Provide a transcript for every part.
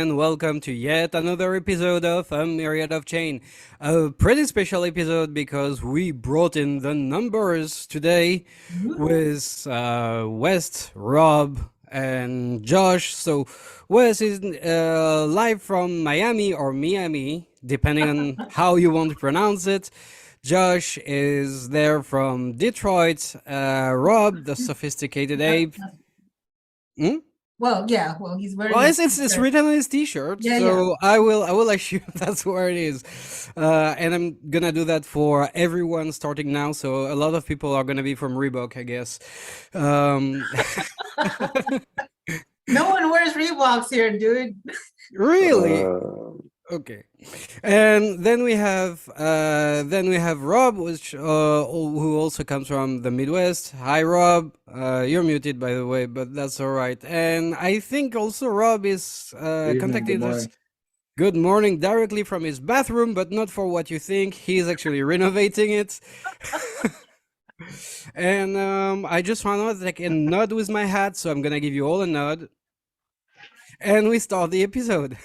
and welcome to yet another episode of A Myriad of Chain. A pretty special episode because we brought in the numbers today with West, Rob, and Josh. So Wes is live from Miami or Miami, depending on how you want to pronounce it. Josh is there from Detroit. Rob, the sophisticated ape. Hmm? Well, yeah. Well, he's wearing. Well, it's written on his T-shirt, Yeah, so I will assume that's where it is, and I'm gonna do that for everyone starting now. So a lot of people are gonna be from Reebok, I guess. Um, No one wears Reeboks here, dude. really? Okay, and then we have Rob, which who also comes from the Midwest. Hi, Rob. You're muted, by the way, but that's all right. And I think also Rob is Good evening, good contacted us. morning. Good morning, directly from his bathroom, but not for what you think. He's actually renovating it. And I just found out that I can nod with my hat, so I'm gonna give you all a nod. And we start the episode.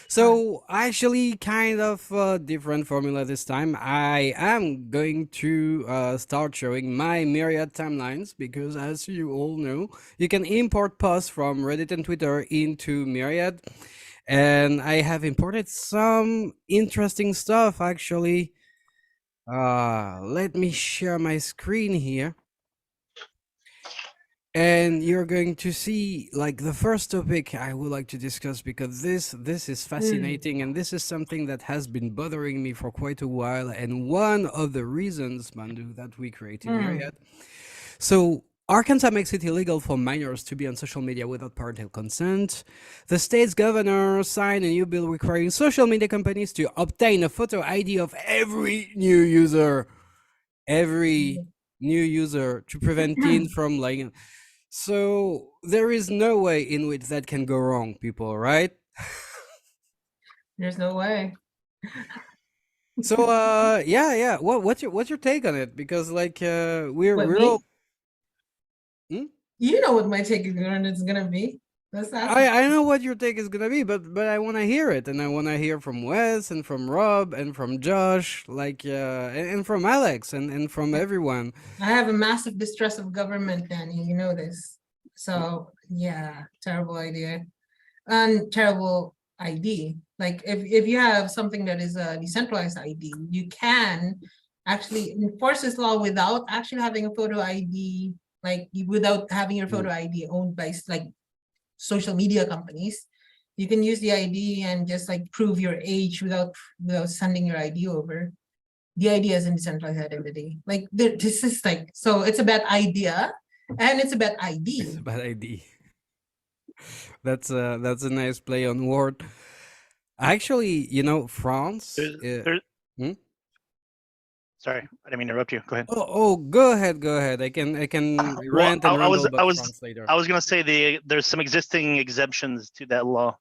So actually, kind of a different formula this time. I am going to start showing my Myriad timelines because, as you all know, you can import posts from Reddit and Twitter into Myriad, and I have imported some interesting stuff actually. Let me share my screen here. And you're going to see like the first topic I would like to discuss because this is fascinating and this is something that has been bothering me for quite a while, and one of the reasons, Mandu, that we created Myriad. So Arkansas makes it illegal for minors to be on social media without parental consent. The state's governor signed a new bill requiring social media companies to obtain a photo ID of every new user. Every new user to prevent teens from like. So there is no way in which that can go wrong, people, right? There's no way. So yeah. What's your take on it? Because like we're me? all. You know what my take is gonna be. Let's ask. I know what your take is gonna be, but I want to hear it, and I want to hear from Wes and from Rob and from Josh, like and from Alex and from everyone. I have a massive distrust of government, Danny. You know this. So yeah, terrible idea. And terrible ID. Like if you have something that is a decentralized ID, you can actually enforce this law without actually having a photo ID, like without having your photo ID owned by like social media companies. You can use the ID and just like prove your age without sending your ID over. The idea is in decentralized identity. Like this is like, so it's a bad idea and it's a bad ID. It's a bad ID. That's a nice play on word. Actually, you know, France. Sorry, I didn't mean to interrupt you. Go ahead. Oh, go ahead. I can rant and ramble about France later. I was gonna say there's some existing exemptions to that law,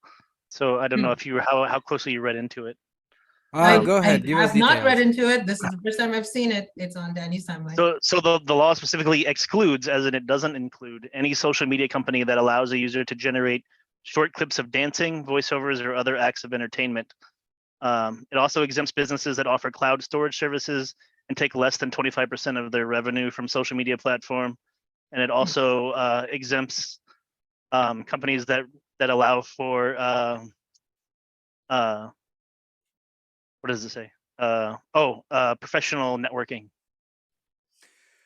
so I don't know if you how closely you read into it. Go ahead. I've not read into it. This is the first time I've seen it. It's on Danny's timeline. So the law specifically excludes, as in it doesn't include, any social media company that allows a user to generate short clips of dancing, voiceovers, or other acts of entertainment. It also exempts businesses that offer cloud storage services and take less than 25% of their revenue from social media platform. And it also exempts companies that allow for what does it say? Professional networking.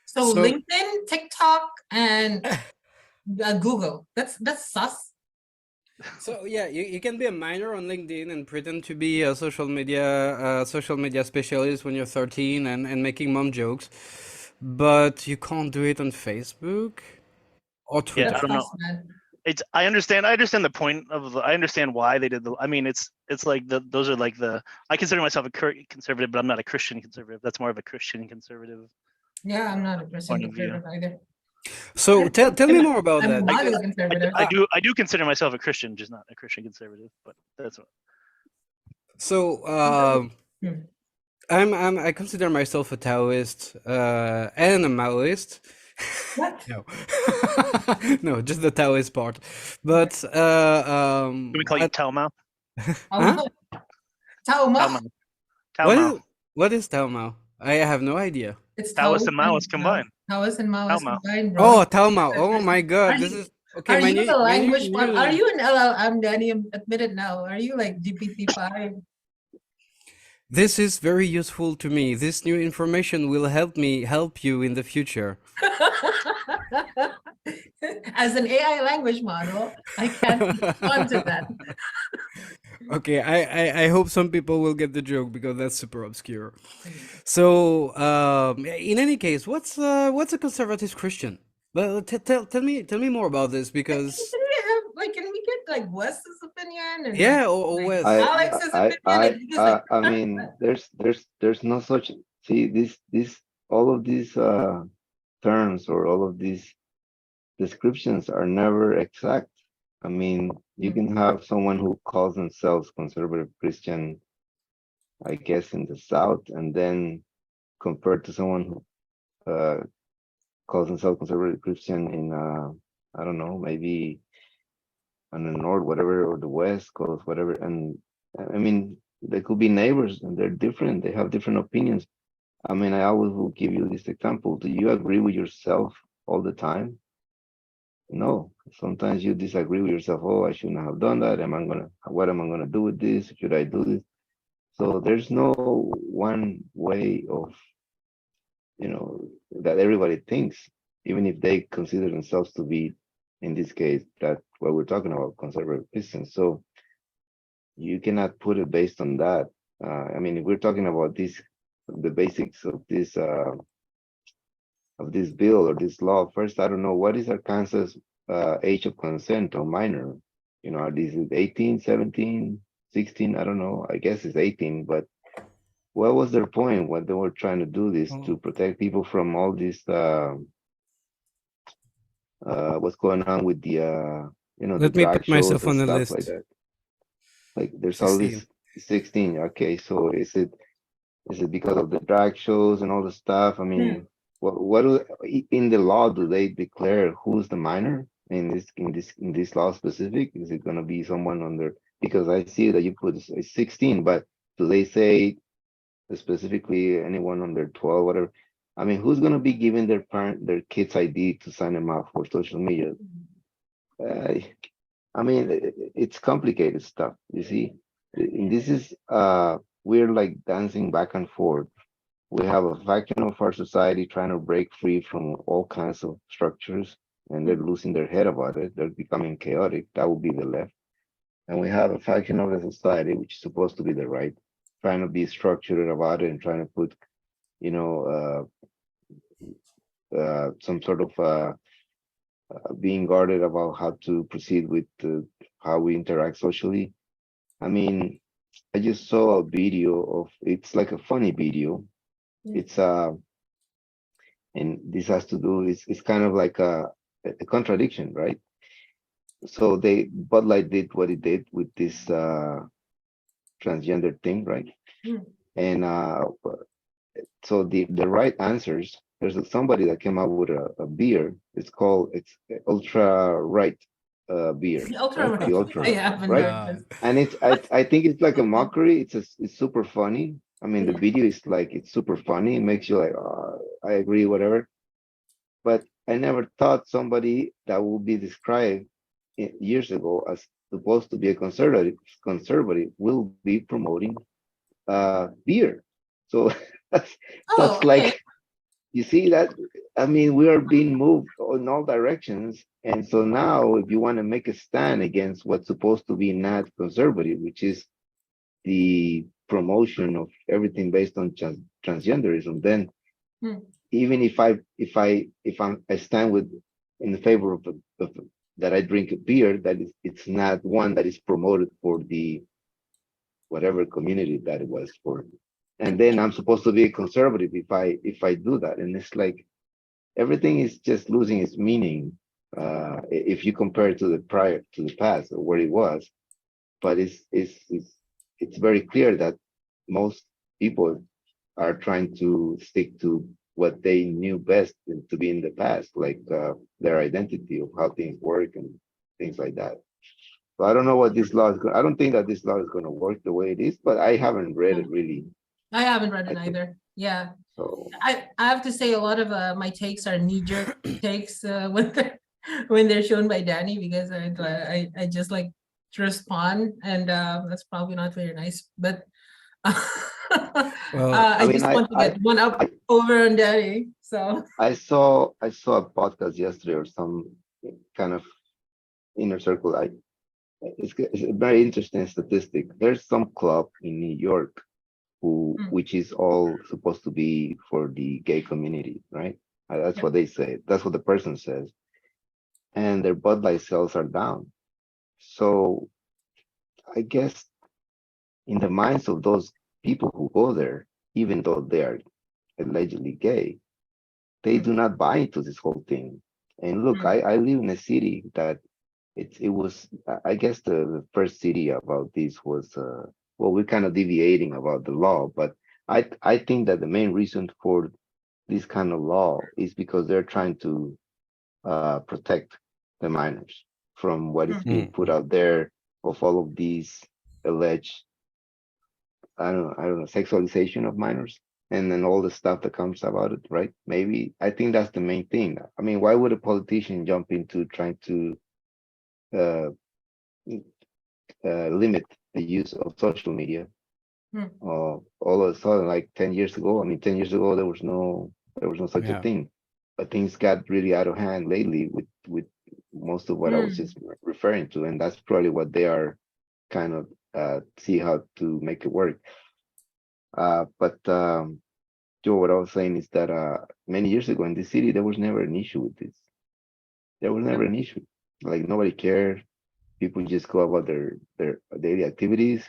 So LinkedIn, TikTok, and Google. That's sus. So yeah, you can be a minor on LinkedIn and pretend to be a social media specialist when you're 13 and making mom jokes, but you can't do it on Facebook or Twitter. Yeah, I don't know. I understand the point of I understand why they did I mean, it's like those are like I consider myself a conservative, but I'm not a Christian conservative. That's more of a Christian conservative. Yeah, I'm not a Christian conservative either. So tell me more about that. I do consider myself a Christian, just not a Christian conservative, but that's what. So I consider myself a Taoist and a Maoist. What? No, no, just the Taoist part. Okay. But Can we call you Tao Mao? huh? Tauma. Tauma. Tao Mao. Tao What Mao. is what is Tao Mao? I have no idea. It's Taoist Taoist and and Maoist combined. Taoist and Tao Maoist Mao. combined, bro. Oh, Tao Mao. Oh my Are God, this you is okay. are you the My language one? Are new you an LLM, Danny? Admit it now. Are you like GPT-5? this is very useful to me. This new information will help you in the future. As an AI language model, I can't respond to that. Okay, I hope some people will get the joke because that's super obscure. So, in any case, what's a conservative Christian? Well, tell me more about this because Can we have like can we get like Wes's opinion and yeah, or like Wes. I Alex's opinion? Like because like I mean, there's no such, see, this all of these terms or all of these descriptions are never exact. I mean, you Hmm. can have someone who calls themselves conservative Christian, I guess, in the South, and then compared to someone who calls himself conservative Christian in I don't know, maybe on the North, whatever, or the West Coast, whatever. And I mean, they could be neighbors and they're different. They have different opinions. I mean, I always will give you this example. Do you agree with yourself all the time? No. Sometimes you disagree with yourself. Oh, I shouldn't have done that. What am I gonna do with this? Should I do this? So there's no one way of, you know, that everybody thinks, even if they consider themselves to be, in this case, that what we're talking about, conservative Christians. So you cannot put it based on that. I mean, if we're talking about this, the basics of this bill or this law, first, I don't know what is Arkansas age of consent or minor. You know, are these 18, 17, 16? I don't know. I guess it's 18, but what was their point when they were trying to do this Oh, to protect people from all this what's going on with the the let me drag put shows myself and on the stuff like list. that. Like there's all 16. this 16. Okay, so is it because of the drag shows and all the stuff? I Hmm. mean, in the law do they declare who's the minor in this law specific? Is it gonna be someone under? Because I see that you put 16, but do they say specifically anyone under 12, whatever? I mean, who's gonna be giving their kids ID to sign them up for social media? Uh, I mean, it's complicated stuff. You see, and this is we're like dancing back and forth. We have a faction of our society trying to break free from all kinds of structures, and they're losing their head about it. They're becoming chaotic. That would be the left. And we have a faction of the society, which is supposed to be the right, trying to be structured about it and trying to put, you know, some sort of being guarded about how to proceed with how we interact socially. I mean, I just saw a video of, it's like a funny video. Hmm. It's and this has to do, it's kind of like a contradiction, right? So Bud Light did what it did with this transgender thing, right? Hmm. And so the right answers, there's somebody that came out with a beer. It's ultra right beer, The ultra right? The right. I ultra, haven't right? heard Uh, this. And I think it's like a mockery. It's super funny. I mean, the video is like, it's super funny. It makes you like, I agree, whatever. But I never thought somebody that would be described years ago as supposed to be a conservative will be promoting beer. So that's Oh, that's okay. like, you see that, I mean, we are being moved in all directions. And so now if you want to make a stand against what's supposed to be not conservative, which is the promotion of everything based on transgenderism, then Hmm. even if I stand with in the favor of that I drink a beer, that is, it's not one that is promoted for the whatever community that it was for. And then I'm supposed to be a conservative if I do that. And it's like everything is just losing its meaning if you compare it to the past or where it was. But it's very clear that most people are trying to stick to what they knew best to be in the past, like their identity of how things work and things like that. So I don't know what this law is going. I don't think that this law is going to work the way it is, but I haven't read Yeah. it really. I haven't read I it think either. Yeah. so. I have to say a lot of my takes are knee-jerk takes when they're shown by Danny, because I just like to respond, and that's probably not very nice, but Well, I I mean, just want to get one up over on Danny. So I saw a podcast yesterday or some kind of inner circle. It's a very interesting statistic. There's some club in New York which is all supposed to be for the gay community, right? That's yeah. what they say. That's what the person says. And their Bud Light sales are down. So I guess in the minds of those people who go there, even though they are allegedly gay, they do not buy into this whole thing. And look, I live in a city that it was, I guess the first city about this was well, we're kind of deviating about the law, but I think that the main reason for this kind of law is because they're trying to protect the minors from what is being put out there of all of these alleged, I don't know, sexualization of minors, and then all the stuff that comes about it, right? Maybe I think that's the main thing. I mean, why would a politician jump into trying to uh, limit the use of social media? All of a sudden, like 10 years ago, I mean, 10 years ago, there was no such a yeah. thing. But things got really out of hand lately with most of what I was just referring to, and that's probably what they are kind of see how to make it work. But Joe, what I was saying is that many years ago in this city, there was never an issue with this. There was never an issue. Like nobody cared. People just go about their daily activities,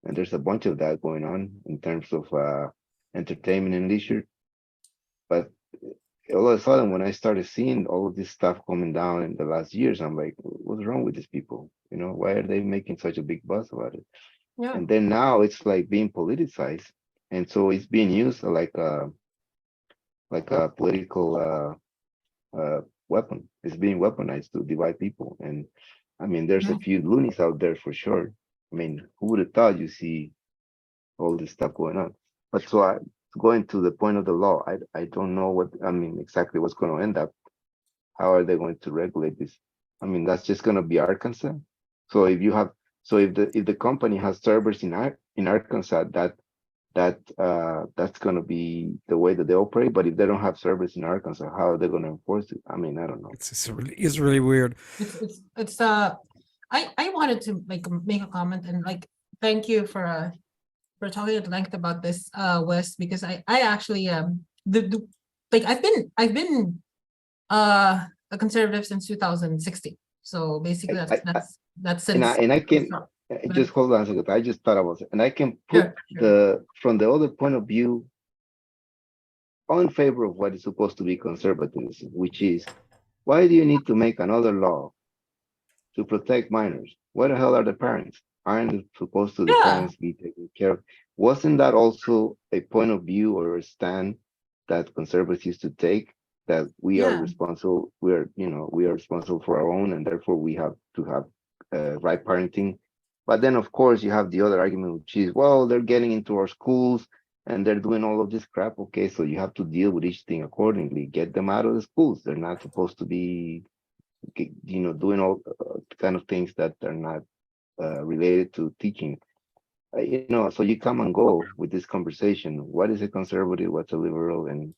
and there's a bunch of that going on in terms of entertainment and leisure. But all of a sudden, when I started seeing all of this stuff coming down in the last years, I'm like, what's wrong with these people? You know, why are they making such a big fuss about it? Yeah. And then now it's like being politicized, and so it's being used like a political weapon. It's being weaponized to divide people. And I mean, there's a few loonies out there for sure. I mean, who would have thought you see all this stuff going on? But so going to the point of the law, I don't know what, I mean, exactly what's going to end up. How are they going to regulate this? I mean, that's just going to be Arkansas. So if you have, so if the company has servers in Arkansas, that's going to be the way that they operate. But if they don't have servers in Arkansas, how are they going to enforce it? I mean, I don't know. It's really weird. It's I wanted to make a comment and thank you for talking at length about this, Wes, because I actually the I've been a conservative since 2016. So basically that's since And I can But- just hold on a second. I just thought about it, and I can put Sure. from the other point of view on favor of what is supposed to be conservatism, which is why do you need to make another law to protect minors? What the hell are the parents? Aren't supposed to the Yeah. parents be taken care of? Wasn't that also a point of view or a stand that conservatives used to take? That we are Yeah. responsible, we are responsible for our own, and therefore we have to have right parenting. But then, of course, you have the other argument, which is, well, they're getting into our schools and they're doing all of this crap. Okay, so you have to deal with each thing accordingly. Get them out of the schools. They're not supposed to be, doing all kind of things that are not related to teaching. So you come and go with this conversation. What is a conservative? What's a liberal? And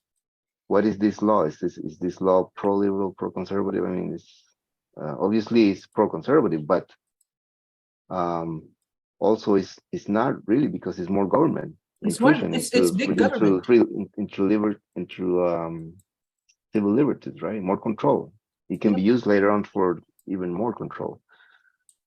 what is this law? Is this law pro-liberal, pro-conservative? I mean, it's obviously it's pro-conservative, but also it's not really, because it's more government intrusion it's big government. into civil liberties, right? More control. It can be used later on for even more control.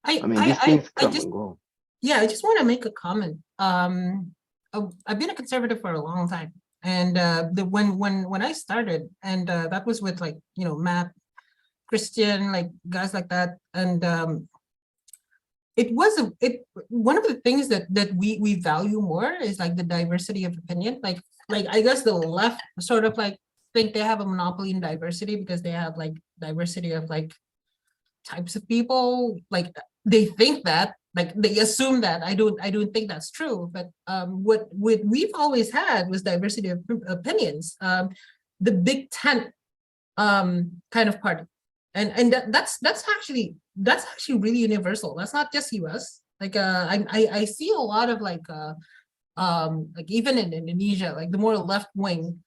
I mean, these things come and go. Yeah, I just want to make a comment. I've been a conservative for a long time, and when I started, and that was with Matt, Christian, guys like that, and it was one of the things that we value more is the diversity of opinion. Like I guess the left sort of think they have a monopoly in diversity because they have like diversity of like types of people. Like they think that, like they assume that. I don't think that's true. But what we've always had was diversity of opinions. The big tent kind of party, and that's actually really universal. That's not just US. Like I see a lot of like even in Indonesia, like the more left wing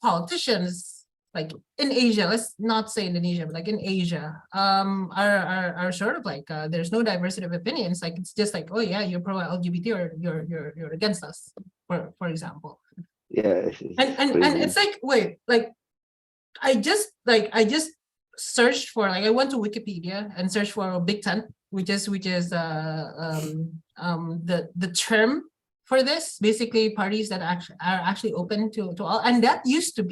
politicians, like in Asia, let's not say Indonesia, but like in Asia, are sort of like there's no diversity of opinions. Like it's just like, oh yeah, you're pro LGBT or you're against us, for example. Yeah, And crazy. it's like, wait, like I just searched for, like I went to Wikipedia and searched for Big Ten, which is the term for this, basically parties that are actually open to all. And that used to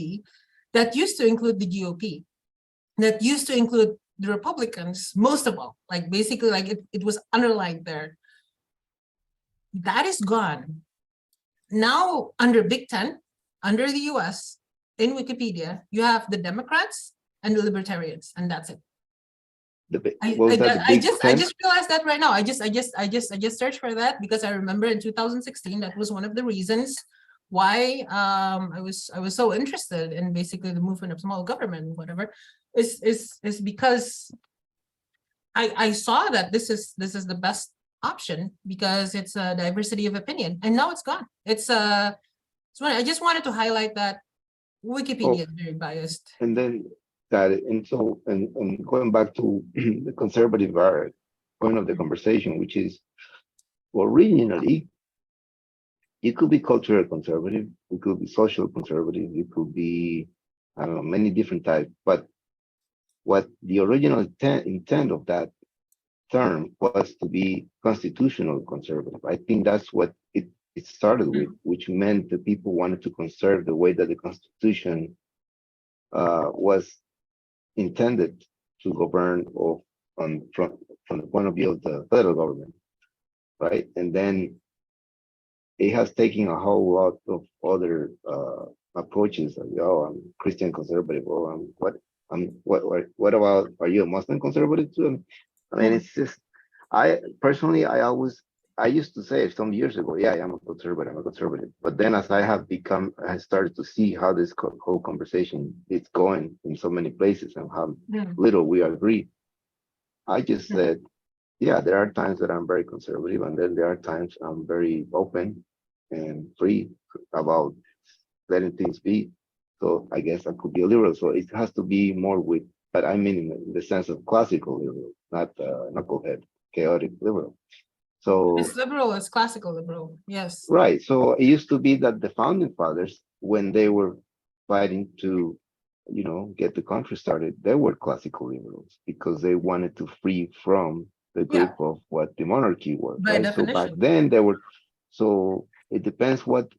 include the GOP, that used to include the Republicans, most of all, like basically like it was underlined there. That is gone. Now under Big Ten, under the US, in Wikipedia, you have the Democrats and the Libertarians, and that's it. I just realized that right now. I just searched for that because I remember in 2016 that was one of the reasons why I was so interested in basically the movement of small government, whatever, is because I saw that this is the best option because it's a diversity of opinion, and now it's gone. It's I just wanted to highlight that Wikipedia is very biased. And then got it. And so, and going back to the conservative point of the conversation, which is originally, you could be cultural conservative, you could be social conservative, you could be, I don't know, many different types. But what the original intent of that term was to be constitutional conservative. I think that's what it started with, which meant that people wanted to conserve the way that the Constitution was intended to govern from the point of view of the federal government, right? And then it has taken a whole lot of other approaches. Like, oh, I'm Christian conservative. Oh, what about, are you a Muslim conservative too? I mean, it's just, I personally, I used to say some years ago, yeah, I'm a conservative. But then as I started to see how this whole conversation is going in so many places and how little we agree, I just said, yeah, there are times that I'm very conservative, and then there are times I'm very open and free about letting things be. So I guess I could be a liberal. So it has to be more with, but I mean in the sense of classical liberal, not knucklehead, chaotic liberal. So it's liberal, it's classical liberal, yes. Right. So it used to be that the founding fathers, when they were fighting to, get the country started, they were classical liberals because they wanted to free from the grip of what the monarchy was. By right? definition. So back then they were. So it depends what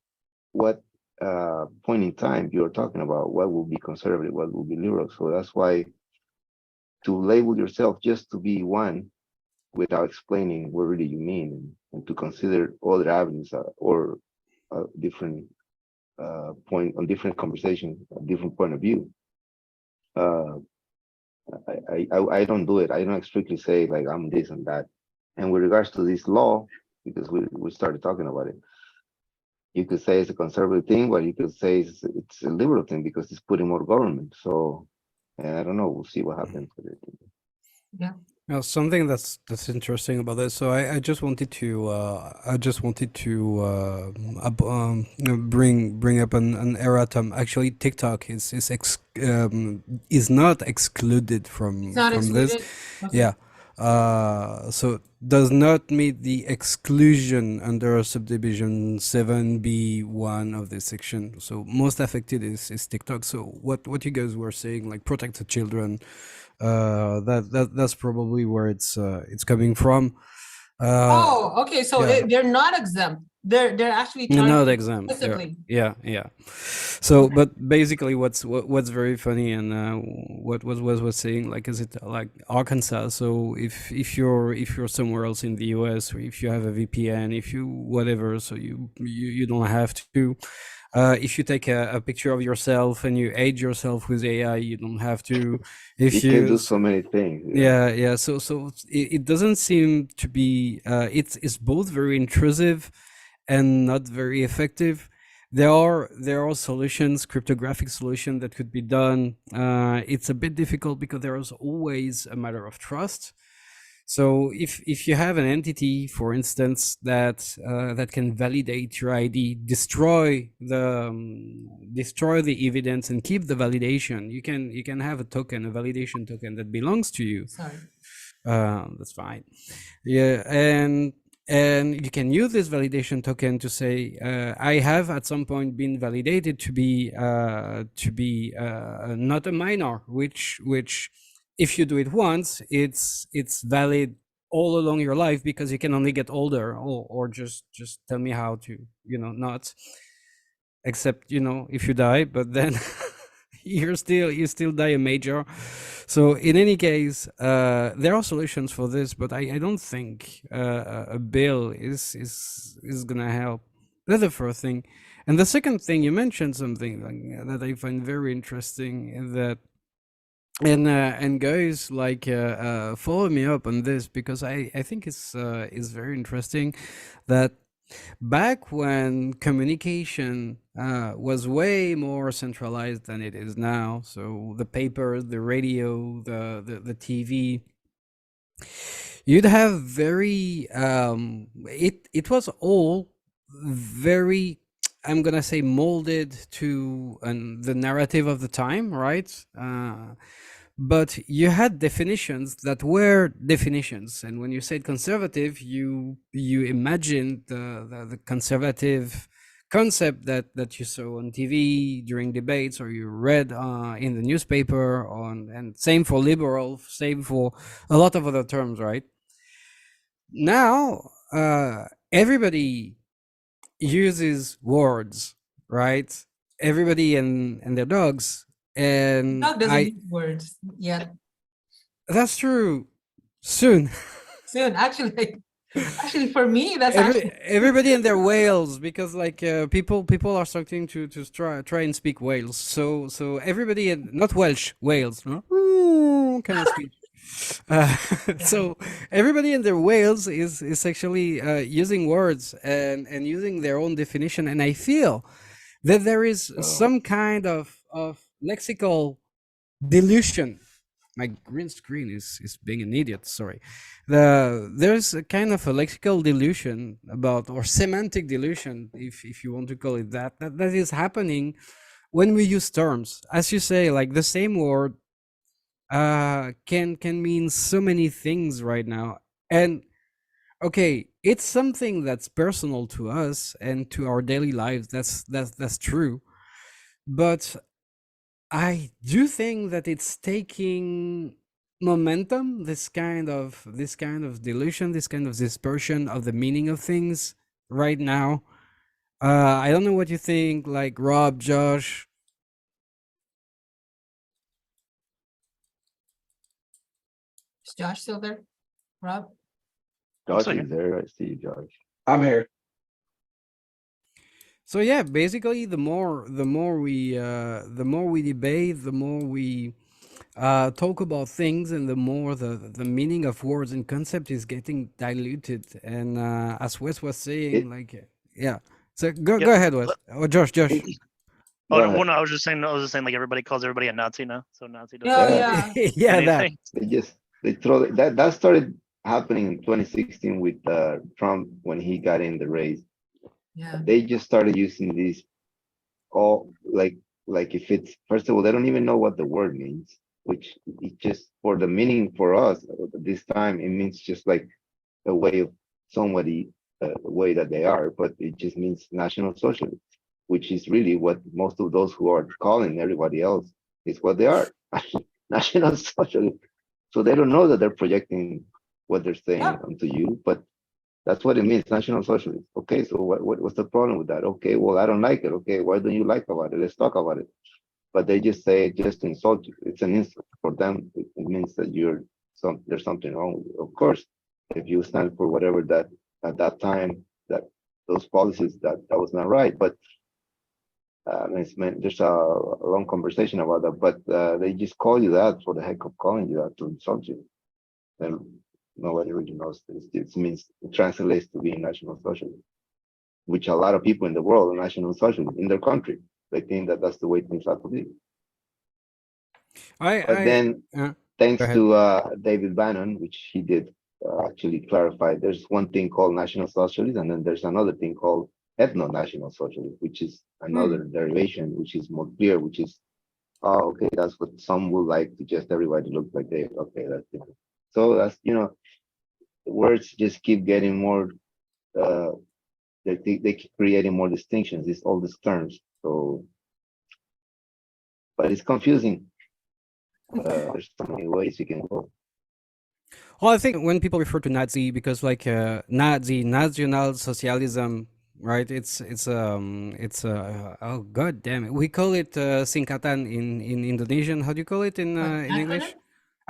point in time you're talking about. What will be conservative? What will be liberal? So that's why to label yourself just to be one without explaining what really you mean, and to consider other avenues or different point on different conversation, a different point of view. I don't do it. I don't strictly say like I'm this and that. And with regards to this law, because we started talking about it, you could say it's a conservative thing, but you could say it's a liberal thing because it's putting more government. So, and I don't know. We'll see what happens with it. Yeah. Now, something that's interesting about this. So I just wanted to bring up an erratum. Actually, TikTok is not excluded from It's not this. excluded? Okay. Yeah. So does not meet the exclusion under subdivision 7B1 of this section. So most affected is TikTok. So what you guys were saying, like protect the children, that's probably where it's coming from. Okay. So yeah. they're not exempt. They're actually Not targeted exempt. explicitly. Yeah. So, but basically, what's very funny, and what was saying, like, is it like Arkansas? So if you're somewhere else in the U.S., or if you have a VPN, if you whatever, so you don't have to. If you take a picture of yourself and you age yourself with AI, you don't have to. You If can you do so many things. yeah. So it doesn't seem to be. It's both very intrusive and not very effective. There are solutions, cryptographic solution that could be done. It's a bit difficult because there is always a matter of trust. So if you have an entity, for instance, that can validate your ID, destroy the evidence and keep the validation, you can have a token, a validation token that belongs to you. Sorry. That's fine. Yeah, and you can use this validation token to say, I have at some point been validated to be not a minor, which if you do it once, it's valid all along your life because you can only get older, or just tell me how to, not, except if you die, but then you still die a major. So in any case, there are solutions for this, but I don't think a bill is gonna help. That's the first thing. And the second thing, you mentioned something like, that I find very interesting, that and guys, like, follow me up on this, because I think it's very interesting that back when communication was way more centralized than it is now, so the paper, the radio, the TV, you'd have very it was all very, I'm gonna say, molded to the narrative of the time, right? But you had definitions that were definitions, and when you said conservative, you imagined the conservative concept that you saw on TV during debates, or you read in the newspaper, and same for liberal, same for a lot of other terms, right? Now everybody uses words, right? Everybody and their dogs, and Dog doesn't use words yet. that's true. Soon. Soon, actually, for me, that's actually Everybody and their whales, because like people are starting to try and speak Wales. So everybody, and not Welsh, Wales, no? Kind of speech. Uh, so everybody in their Wales is actually using words and using their own definition, and I feel that there is some kind of lexical dilution. My green screen is being an idiot, sorry. There's a kind of a lexical dilution about, or semantic dilution, if you want to call it that is happening when we use terms, as you say, like the same word can mean so many things right now. And okay, it's something that's personal to us and to our daily lives, that's true, but I do think that it's taking momentum, this kind of delusion, this kind of dispersion of the meaning of things right now. I don't know what you think, like Rob, Josh. is Josh still there? Rob? I'm Josh still here. is there. I see you, Josh. I'm here. So yeah, basically, the more we debate, the more we talk about things, and the more the meaning of words and concept is getting diluted. And as Wes was saying, It, like, yeah. So go Yep. ahead, Wes, or Josh. it, Oh go no, ahead. well, no, I was just saying, like everybody calls everybody a Nazi now, so Nazi doesn't Oh, mean Yeah, yeah. Yeah, that. anything. they throw that started happening in 2016 with Trump when he got in the race. Yeah. They just started using these all like if it's first of all they don't even know what the word means, which it just for the meaning for us this time it means just like a way of somebody the way that they are, but it just means national socialist, which is really what most of those who are calling everybody else is what they are. National socialist. So they don't know that they're projecting what they're saying Yeah. onto you, but that's what it means, national socialist. Okay, so what's the problem with that? Okay, well, I don't like it. Okay, why don't you like about it? Let's talk about it. But they just say it just to insult you. It's an insult for them. It means that there's something wrong with you. Of course, if you stand for whatever that at that time that those policies that was not right. But There's a long conversation about that, but they just call you that for the heck of calling you that to insult you. Then nobody really knows this. It means it translates to being National Socialist, which a lot of people in the world are National Socialists in their country. They think that that's the way things have to be. But I then, Go thanks ahead. to David Bannon, which he did actually clarify, there's one thing called National Socialism, and then there's another thing called ethno-national socialism, which is another derivation, which is more clear, which is, oh, okay, that's what some would like to just everybody look like they, okay, that's different. So that's, words just keep getting more, uh, they keep creating more distinctions, it's all these terms. So, but it's confusing. There's so many ways you can go. Well, I think when people refer to Nazi, because like Nazi, National Socialism, right? It's oh god damn it, we call it singkatan in Indonesian. How do you call it in Acronym? English?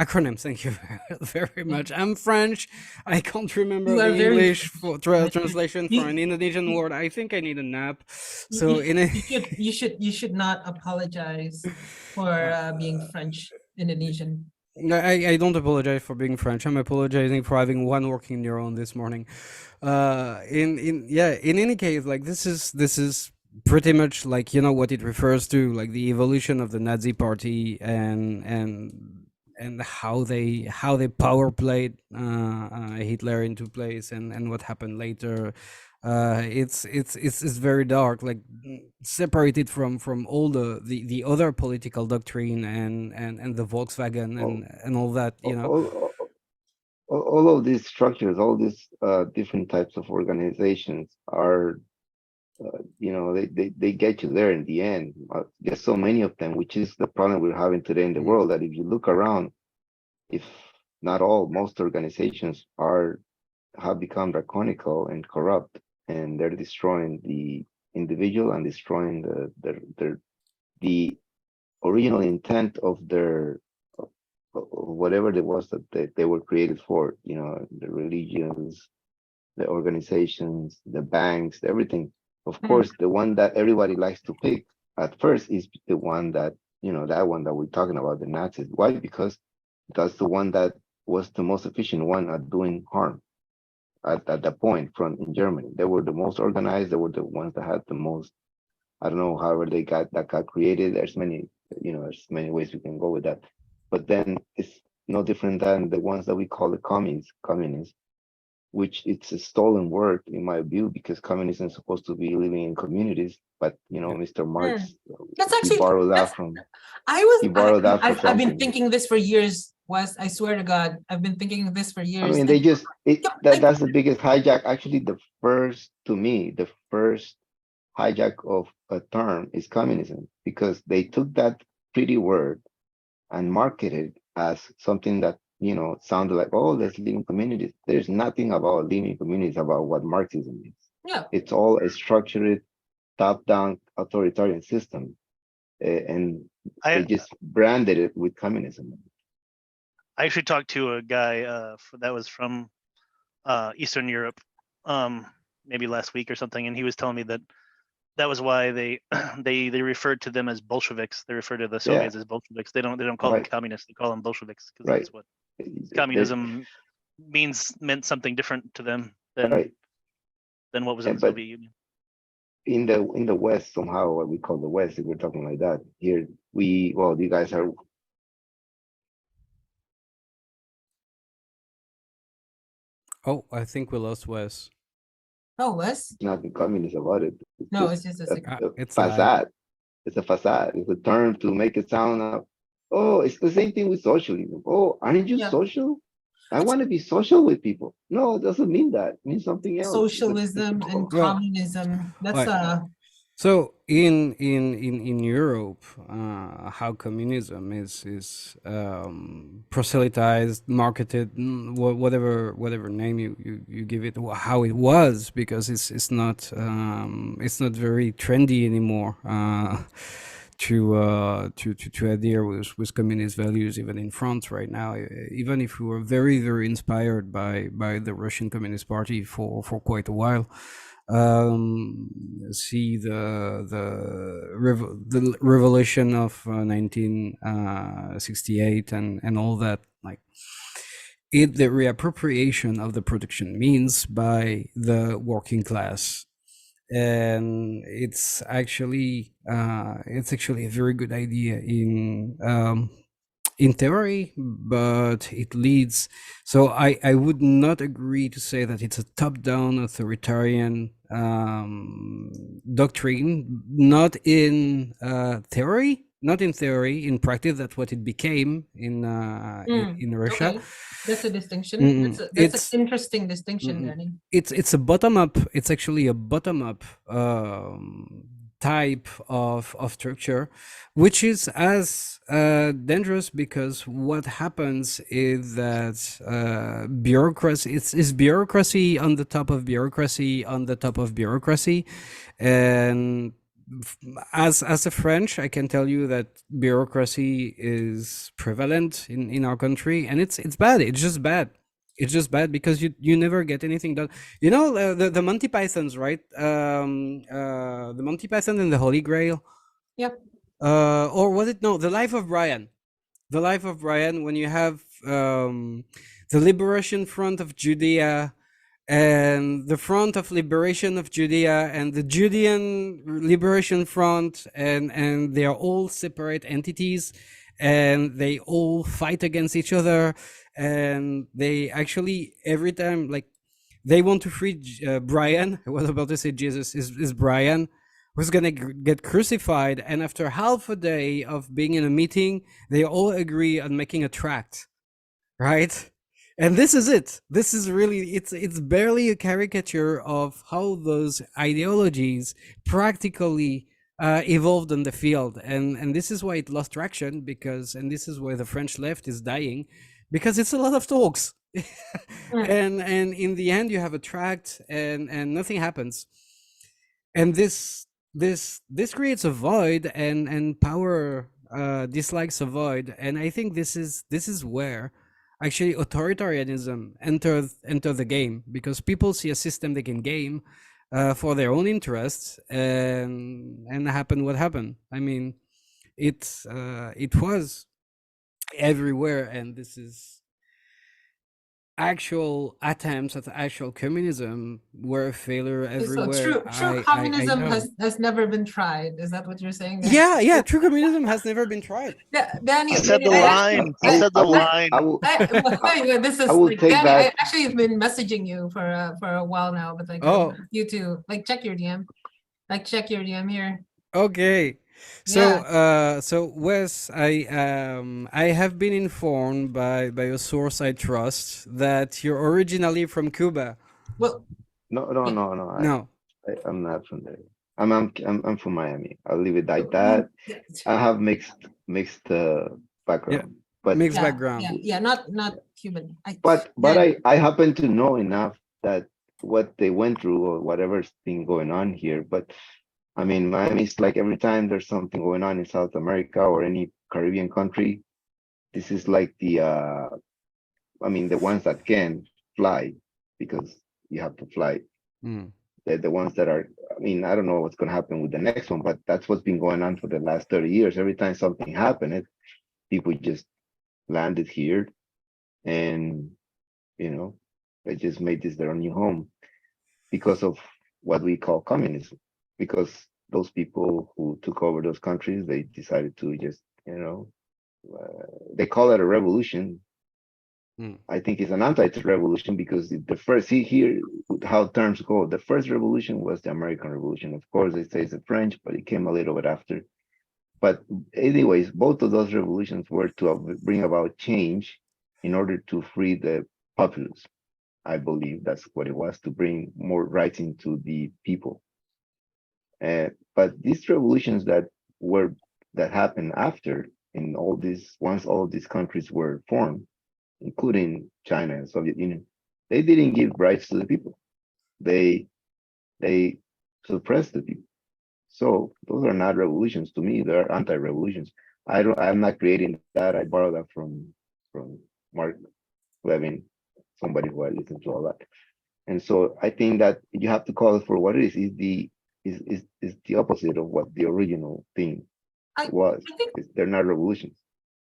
Acronyms. Thank you very Yeah. much. I'm French. I can't remember You are the very English French. for translation for an You, Indonesian you, word. I think I need a nap. So you, in a you should not apologize for being French Indonesian. No, I don't apologize for being French. I'm apologizing for having one working neuron this morning. In any case, like this is pretty much like what it refers to, like the evolution of the Nazi party and how they power played Hitler into place and what happened later. It's very dark, like separated from all the other political doctrine and the Volkswagen All, and all that. all, all, all of these structures, all these different types of organizations are, they get you there in the end. There's so many of them, which is the problem we're having today in the Mm. world, that if you look around, if not all, most organizations have become draconical and corrupt, and they're destroying the individual and destroying the original intent of their whatever it was that they were created for, the religions, the organizations, the banks, everything. Of course, the one that everybody likes to pick at first is the one that one that we're talking about, the Nazis. Why? Because that's the one that was the most efficient one at doing harm at that point from in Germany. They were the most organized, they were the ones that had the most, I don't know, however that got created. There's many ways we can go with that. But then it's no different than the ones that we call the communists, which it's a stolen word in my view, because communism is supposed to be living in communities. But Yeah. Mr. Marx, That's he actually borrowed that's that from I he borrowed that from I've been something. thinking this for years. Wes, I swear to God, I've been thinking this for I years. mean, they just Yep, that's the biggest hijack. Actually, the first hijack of a term is communism, because they took that pretty word and marketed as something that sounded like, oh, let's live in communities. There's nothing about living in communities about what Marxism is. yeah. It's all a structured top-down authoritarian system, and they I just branded it with communism. I actually talked to a guy that was from Eastern Europe, maybe last week or something, and he was telling me that was why they they referred to them as Bolsheviks. They refer to the Yeah, Soviets as Bolsheviks. They don't call them right, communists. They call them Bolsheviks because right. that's what There's communism meant something different to them right, than what was in the but Soviet Union. in the West, somehow, what we call the West, if we're talking like that, here you guys are Oh, I think we lost Wes. Oh, Wes? nothing communist about it. It's No, just it's just a a, secret. a It's live. facade. It's a facade. It's a term to make it sound oh, it's the same thing with socialism. Oh, aren't you Yeah. social? I It's want to be social with people. No, it doesn't mean that. It means something else. It's socialism and Well, communism. That's right. So in Europe, how communism is proselytized, marketed, whatever name you give it, how it was, because it's not very trendy anymore. To adhere with communist values, even in France right now, even if we were very inspired by the Russian Communist Party for quite a while. See the revolution of 1968 and all that, like the reappropriation of the production means by the working class. And it's actually a very good idea in theory, but it leads. So I would not agree to say that it's a top-down authoritarian doctrine, not in theory, not in theory. In practice, that's what it became in Russia. Okay, that's a distinction. Mm-mm. That's an interesting distinction, Mm-mm. Danny. It's a bottom up. It's actually a bottom up type of structure, which is as dangerous, because what happens is that bureaucracy, it's bureaucracy on the top of bureaucracy on the top of bureaucracy. And as a French, I can tell you that bureaucracy is prevalent in our country, and it's bad. It's just bad. It's just bad because you never get anything done. You know, the Monty Pythons, right? The Monty Python and the Holy Grail. Yep. Or was it, no, the Life of Brian? The Life of Brian, when you have the Liberation Front of Judea and the Front of Liberation of Judea and the Judean Liberation Front, and they are all separate entities, and they all fight against each other, and they actually every time, like, they want to free Brian. I was about to say Jesus is Brian, who's gonna get crucified, and after half a day of being in a meeting, they all agree on making a tract, right? And this is it. This is really, it's barely a caricature of how those ideologies practically evolved in the field. And this is why it lost traction, because, and this is why the French left is dying, because it's a lot of talks. And in the end you have a tract, and nothing happens. And this creates a void, and power dislikes a void. And I think this is where actually authoritarianism enter the game, because people see a system they can game for their own interests, and happen what happened. I mean, it was everywhere, and this is actual attempts at actual communism were a failure So everywhere. true I communism know. has never been tried. Is that what you're saying? Yeah, true communism has never been tried. Danny, He said the I line. He said the line. this is I will like, take Danny, I that. actually have been messaging you for a while now, but like, Oh, you to like check your DM, check your DM here. okay. Yeah. So Wes, I have been informed by a source I trust that you're originally from Cuba. Well, No, No. I'm not from there. I'm from Miami. I'll leave it like that. I have mixed background, but Mixed background. not Cuban. I happen to know enough that what they went through or whatever's been going on here. But I mean, Miami's like every time there's something going on in South America or any Caribbean country, this is like I mean, the ones that can fly, because you have to fly. Mm. The ones that are, I mean, I don't know what's going to happen with the next one, but that's what's been going on for the last 30 years. Every time something happened, people just landed here, and, you know, they just made this their new home because of what we call communism. Because those people who took over those countries, they decided to just, they call it a revolution. Mm. I think it's an anti-revolution, because the first, see here how terms go. The first revolution was the American Revolution. Of course, they say it's the French, but it came a little bit after. But anyways, both of those revolutions were to bring about change in order to free the populace. I believe that's what it was, to bring more rights into the people. But these revolutions that happened after, in all these, once all these countries were formed, including China and Soviet Union, they didn't give rights to the people. They suppressed the people. So those are not revolutions to me. They're anti-revolutions. I'm not creating that. I borrowed that from Mark Levin, somebody who I listen to a lot. And so I think that you have to call it for what it is is the opposite of what the original thing I, was. I think They're not revolutions.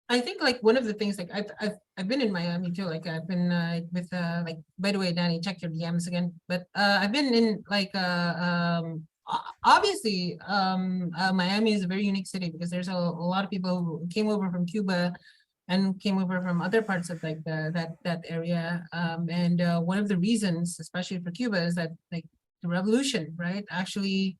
I think like one of the things like I've been in Miami too. Like I've been with like, by the way, Danny, check your DMs again. But I've been in like obviously Miami is a very unique city because there's a lot of people who came over from Cuba and came over from other parts of like that area. And one of the reasons, especially for Cuba, is that like the revolution, right? Actually,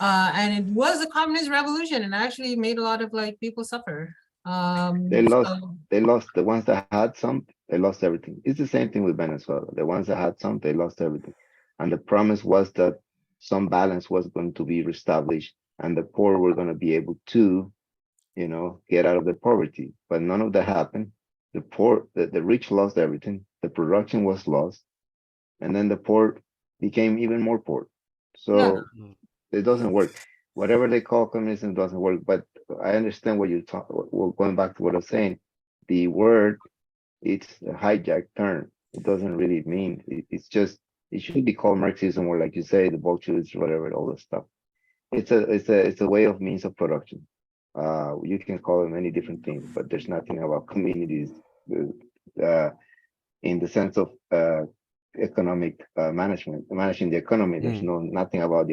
and it was a communist revolution and actually made a lot of like people suffer. They lost. So They lost. The ones that had some, they lost everything. It's the same thing with Venezuela. The ones that had some, they lost everything. And the promise was that some balance was going to be reestablished, and the poor were going to be able to, get out of their poverty. But none of that happened. The poor, the rich lost everything. The production was lost, and then the poor became even more poor. yeah, So it doesn't work. Whatever they call communism doesn't work. But I understand what you're talking. Well, going back to what I was saying, the word it's a hijacked term. It doesn't really mean. It's just it should be called Marxism or, like you say, the Bolsheviks, whatever, all this stuff. It's a way of means of production. You can call it many different things, but there's nothing about communities uh, in the sense of economic managing the economy. There's nothing about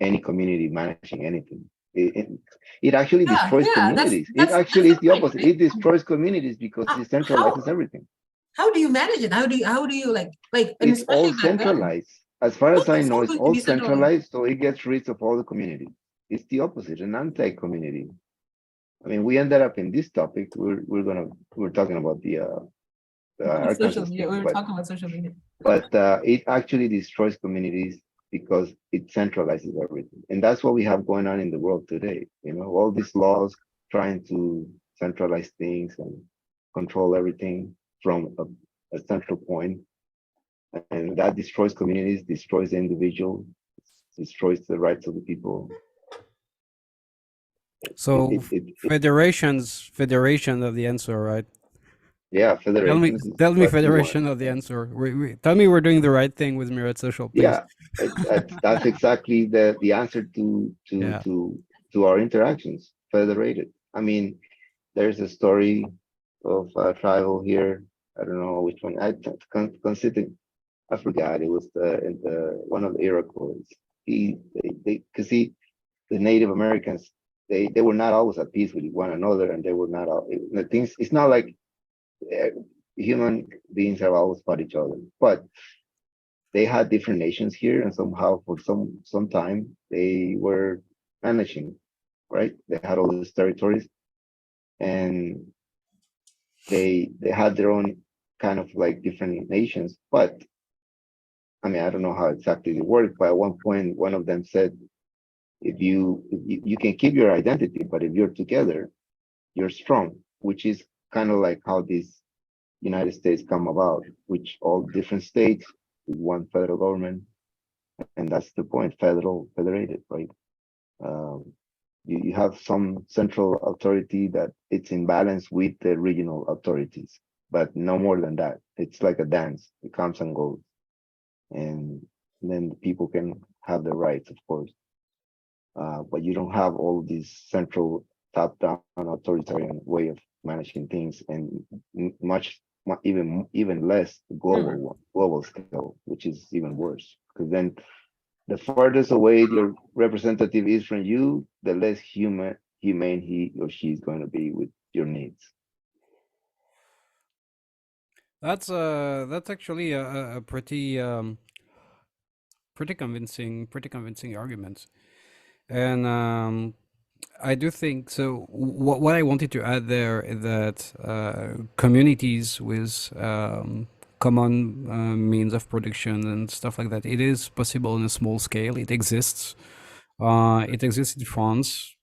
any community managing anything. It actually destroys yeah. That's communities. It that's actually is the the point, opposite. right? It destroys communities because it How centralizes everything. how do you manage it? How do you like and It's all especially back then? centralized. As far as Okay, I it's know, all it's going to all be centralized. centralized, so it gets rid of all the community. It's the opposite, an anti-community. I mean, we ended up in this topic. We're talking about the Arkansas Social media. We thing, were talking about social media. but it actually destroys communities because it centralizes everything, and that's what we have going on in the world today. All these laws trying to centralize things and control everything from a central point, and that destroys communities, destroys the individual, destroys the rights of the people. So federation of the answer, right? Yeah, Tell me, federations is tell me, what you want. federation of the answer. Tell me we're doing the right thing with Myriad.Social, please. Yeah, that's exactly the answer Yeah. to our interactions. Federated. I mean, there's a story of a tribal here. I don't know which one. Consider. I forgot. It was the one of the Iroquois. They because the Native Americans they were not always at peace with one another, and they were not all the things. It's not like uh, human beings have always fought each other, but they had different nations here, and somehow for some time they were managing, right? They had all these territories, and they had their own kind of like different nations. But I mean, I don't know how exactly it worked, but at one point, one of them said, if you can keep your identity, but if you're together, you're strong, which is kind of like how this United States come about, which all different states, one federal government, and that's the point, federated, right? Um, you have some central authority that it's in balance with the regional authorities, but no more than that. It's like a dance. It comes and goes, and then people can have the rights, of course. But you don't have all these central top-down authoritarian way of managing things, and much even less global scale, which is even worse. Because then the farthest away your representative is from you, the less humane he or she is going to be with your needs. That's actually a pretty convincing argument, and I do think so. What I wanted to add there is that communities with common means of production and stuff like that, it is possible on a small scale. It exists. It exists in France.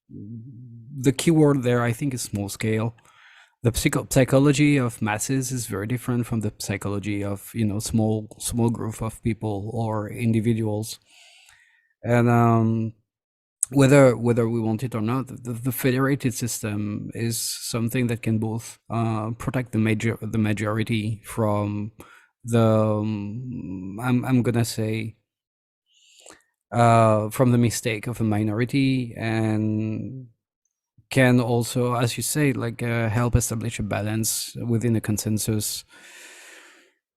The key word there, I think, is small scale. The psychology of masses is very different from the psychology of small group of people or individuals, and whether we want it or not, the federated system is something that can both protect the majority from I'm gonna say from the mistake of a minority, and can also, as you say, like help establish a balance within a consensus.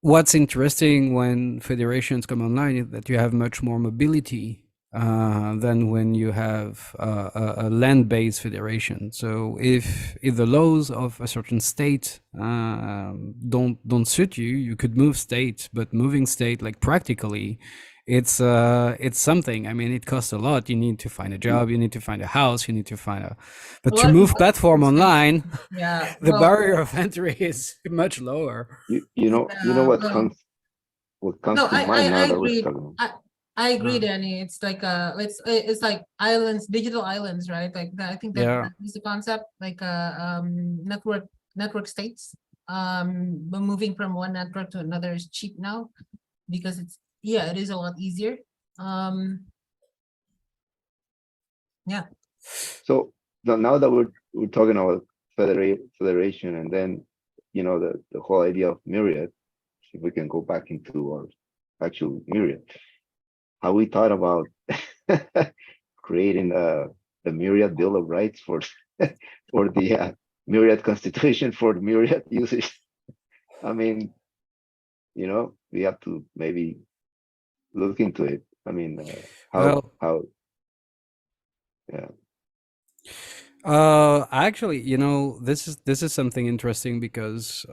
What's interesting when federations come online is that you have much more mobility than when you have a land-based federation. So if the laws of a certain state don't suit you, you could move state. But moving state, like practically, it's something. I mean, it costs a lot. You need to find a job. You need to find a house. You need to find a. A But to lot of move platform online, yeah. the Well, barrier of entry is much lower. You know yeah, well, what comes no, to mind I now that we're agree. talking. I agree, Uh, Danny. It's like it's like islands, digital islands, right? Like that, I think that yeah. that is the concept, like network states. But moving from one network to another is cheap now because it is a lot easier. Um, yeah. So now that we're talking about federation, and then the whole idea of Myriad, if we can go back into our actual Myriad, how we thought about creating the Myriad Bill of Rights for or the Myriad Constitution for the Myriad users. I mean, we have to maybe look into it. I mean, Well, how yeah. actually, this is something interesting because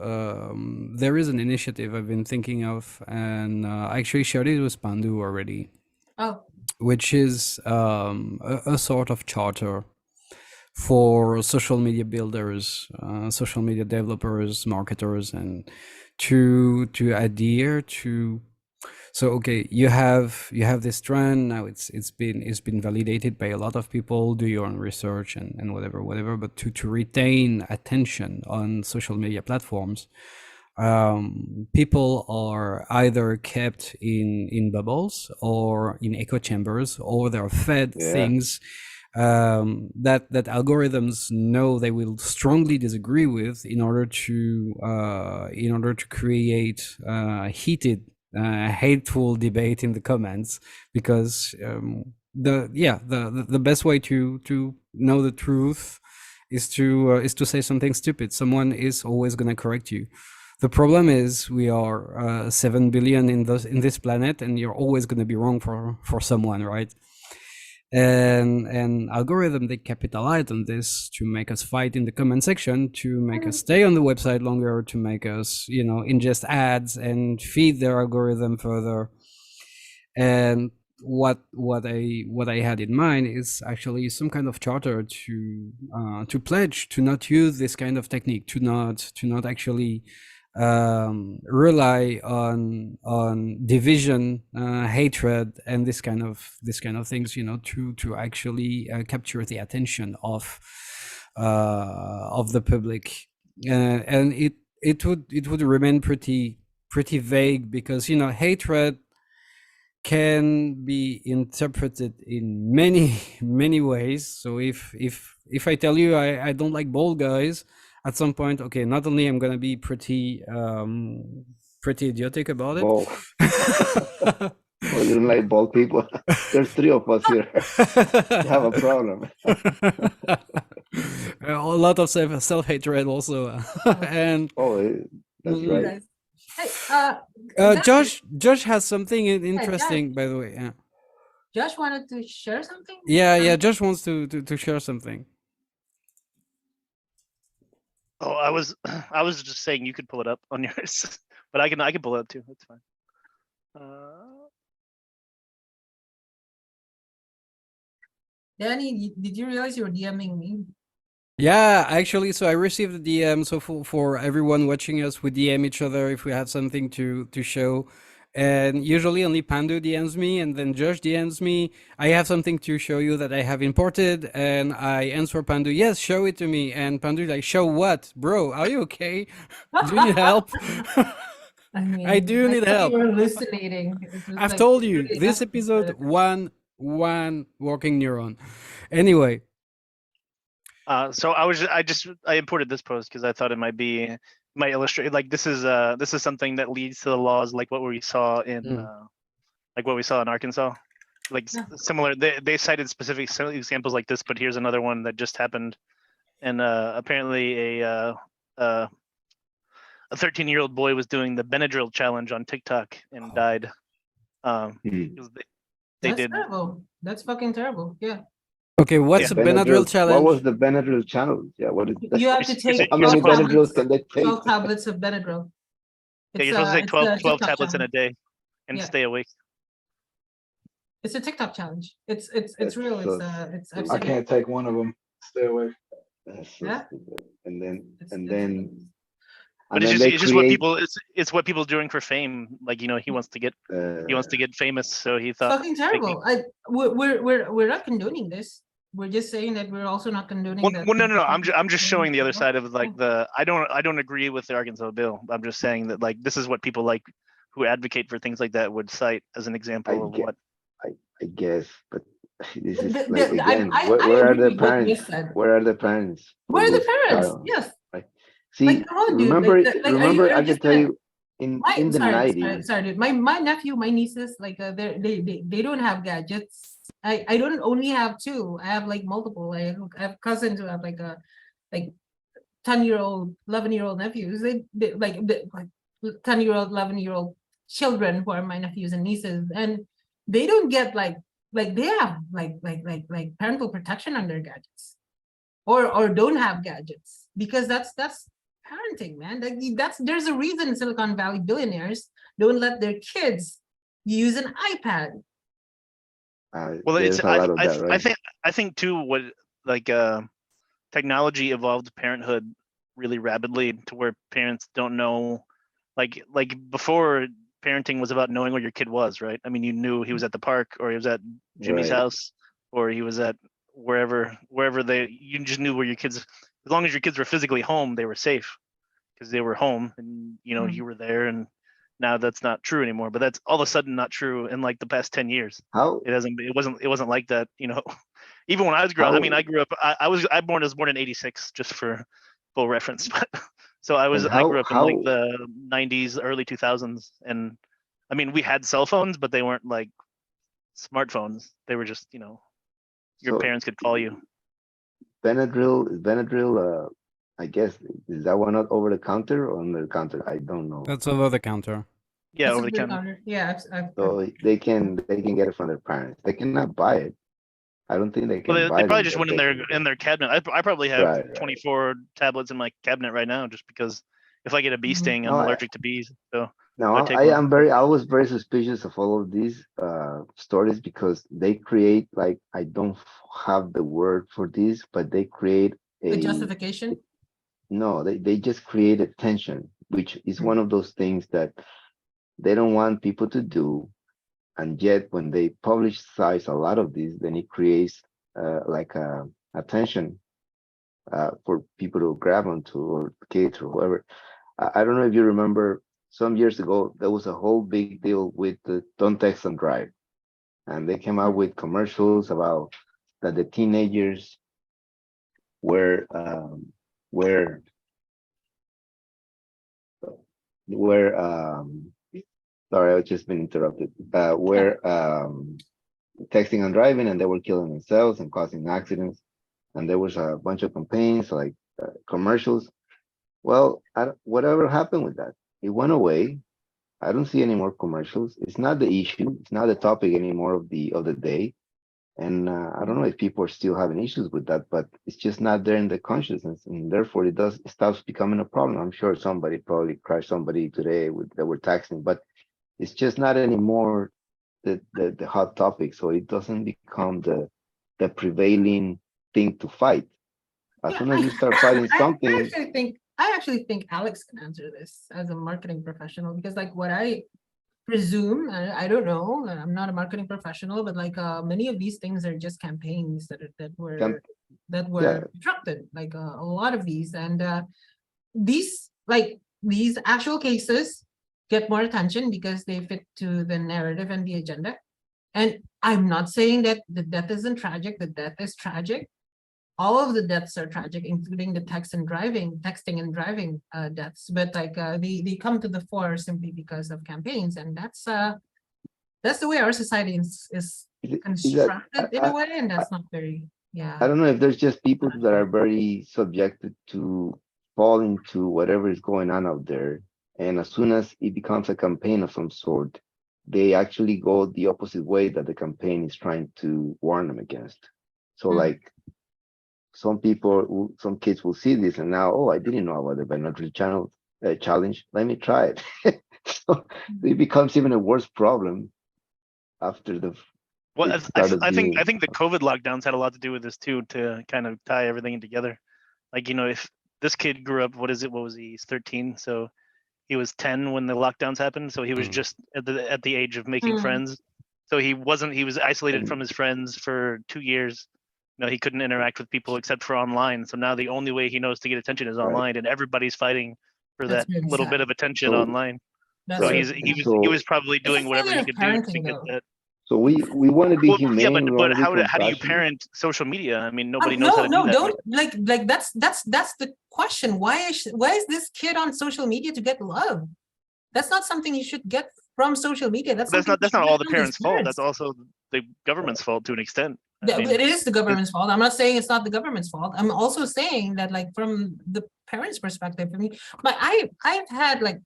there is an initiative I've been thinking of, and I actually shared it with Pandu already, Oh, which is a sort of charter for social media builders, social media developers, marketers, and to adhere to. So okay, you have this trend now. It's been validated by a lot of people. Do your own research and whatever. But to retain attention on social media platforms, people are either kept in bubbles or in echo chambers, or they're fed Yeah. things that algorithms know they will strongly disagree with in order to create heated hateful debate in the comments, because the best way to know the truth is to say something stupid. Someone is always going to correct you. The problem is we are 7 billion in this planet, and you're always going to be wrong for someone, right? And algorithm, they capitalize on this to make us fight in the comment section, to make us stay on the website longer, to make us ingest ads and feed their algorithm further. And what I had in mind is actually some kind of charter to pledge to not use this kind of technique, to not actually rely on division, hatred, and this kind of things, to actually capture the attention of the public. And it would remain pretty vague, because hatred can be interpreted in many many ways. So if I tell you I don't like bald guys, at some point, okay, not only I'm gonna be pretty idiotic about it. Ball. Oh, you don't like bald people? There's three of us here. You have a problem. A lot of self-hatred also. And Oh, that's you right. guys. Hey, Josh has something Josh. interesting, by the way. Yeah, Josh wanted to share something. yeah. Josh wants to share something. Oh, I was I was just saying you could pull it up on yours, but I can pull it up too. That's fine. Danny, did you realize you were DMing me? Yeah, actually, so I received a DM. So for everyone watching us, we DM each other if we have something to show. And usually only Pandu DMs me, and then Josh DMs me. I have something to show you that I have imported, and I answer Pandu, yes, show it to me. And Pandu like, show what? Bro, are you okay? Do you need help? I mean, I do need thought you help. were hallucinating. It was I've like told you, really this happening for episode, the first- one working neuron. Anyway, So I imported this post because I thought it might be might illustrate, like this is something that leads to the laws like what we saw in Arkansas. Like Yeah. similar, they cited specific examples like this, but here's another one that just happened. And apparently a 13-year-old boy was doing the Benadryl challenge on TikTok and died. Hmm. Because they That's did. terrible. That's fucking terrible. Yeah. Okay, what's a Benadryl What challenge? was the Benadryl challenge? Yeah, what is that? You have to You're take How you're 12 many supposed to, Benadryls tablets, can they take? 12 tablets of Benadryl. yeah, you're supposed to take It's 12 a TikTok tablets in a challenge. day and Yeah. stay awake. It's a TikTok challenge. It's That's real. so I've I seen it. can't take one of them. Stay away. That's so Yeah. stupid. And then It's- and it's- then But and then it's they just what create people it's what people doing for fame. Like, you know, he wants to get famous, so he It's thought fucking terrible. We're not condoning this. We're just saying that we're also not condoning well, that. no. I'm just showing the other side of like I don't agree with the Arkansas bill. I'm just saying that like this is what people like who advocate for things like that would cite as an example of get- what. I guess, but this is The- like the- I- again, I- where, I where are agree the with what you parents? just said. Where are the parents? for Where are the this parents? child? Yes. See, Like, come on, dude. remember, Like, are remember, you I can just tell gonna- you in the sorry, 90s. sorry, dude. My nephew, my nieces, like they don't have gadgets. I don't only have two. I have like multiple. I have cousins who have like 10-year-old, 11-year-old nephews. They like 10-year-old, 11-year-old children who are my nephews and nieces, and they don't get like they have like parental protection on their gadgets, or don't have gadgets, because that's parenting, man. That's there's a reason Silicon Valley billionaires don't let their kids use an iPad. Well, There's a lot of that, right? I think too what like technology evolved parenthood really rapidly to where parents don't know, like before parenting was about knowing where your kid was, right? I mean, you knew he was at the park, or he was at Jimmy's Right. house, or he was at wherever you just knew where your kids, as long as your kids were physically home, they were safe because they were home and you know Mhm. you were there. And now that's not true anymore, but that's all of a sudden not true in like the past 10 years. How It wasn't like that, you know. Even when I was growing, I mean, how I grew up, I was born in 86, just for full reference. But so and I grew up in like how the 90s, early 2000s. And I mean, we had cell phones, but they weren't like smartphones. They were just, you know, your so parents could call you. Benadryl, I guess, is that one not over the counter or under the counter? I don't know. That's over the counter. Yeah, That's over a the good counter. counter. Yeah, So they can get it from their parents. They cannot buy it. I don't think they Well, can buy they it probably in just the went in their cabinet. I probably have Right. 24 tablets in my cabinet right now, just because if I get a bee Mhm. sting, I'm No, allergic to bees. So No, I take one. I was very suspicious of all of these stories because they create, like, I don't have the word for this, but they create a justification. no, they just create a tension, which is Mm. one of those things that they don't want people to do. And yet when they publicize a lot of these, then it creates like a tension for people to grab onto, or kids or whoever. I don't know if you remember, some years ago, there was a whole big deal with the Don't Text and Drive. And they came out with commercials about that the teenagers were, were, were, sorry, I've just been interrupted, were texting and driving, and they were killing themselves and causing accidents. And there was a bunch of campaigns, like commercials. Well, whatever happened with that? It went away. I don't see any more commercials. It's not the issue. It's not the topic anymore of the day. And I don't know if people are still having issues with that, but it's just not there in the consciousness, and therefore it stops becoming a problem. I'm sure somebody probably crashed somebody today that were texting, but it's just not anymore the hot topic. So it doesn't become the prevailing thing to fight. As soon as you start fighting something, I actually think Alex can answer this as a marketing professional, because like what I presume, I don't know, I'm not a marketing professional, but like many of these things are just campaigns that were yeah. constructed, like a lot of these, and these actual cases get more attention because they fit to the narrative and the agenda. And I'm not saying that the death isn't tragic, the death is tragic, all of the deaths are tragic, including the texting and driving deaths. But like they come to the fore simply because of campaigns, and that's the way our society is Is that constructed in a way, and that's not very, yeah. I don't know if there's just people that are very subjected to fall into whatever is going on out there. And as soon as it becomes a campaign of some sort, they actually go the opposite way that the campaign is trying to warn them against. So Mm. like some some kids will see this and now, oh, I didn't know about the Benadryl channel challenge. Let me try it. So it becomes even a worse problem after Well, it started I being. think the COVID lockdowns had a lot to do with this too, to kind of tie everything together. Like, you know, if this kid grew up, what was he? He's 13, so he was 10 when the lockdowns happened. So he was just at the age of making Mm. friends. So he was isolated from his friends for 2 years. You know, he couldn't interact with people except for online. So now the only way he knows to get attention is Right. online, and everybody's fighting for That's that really little sad. bit of attention So- online. That's So really he sad. was probably It's a doing whatever failure he of could do to parenting, get though. that. So we want to be Well, yeah, humane. We want but to be how do you compassionate. parent social media? I mean, nobody knows how to do No, that. don't like that's the question. Why is this kid on social media to get love? That's not something you should get from social media. That's That's something not you should all get the from his parents' fault. That's parents. also the government's fault to an extent. I Yeah, mean, it is the government's fault. I'm not saying it's not the government's fault. I'm also saying that, like, from the parents' perspective, for me, but I've had like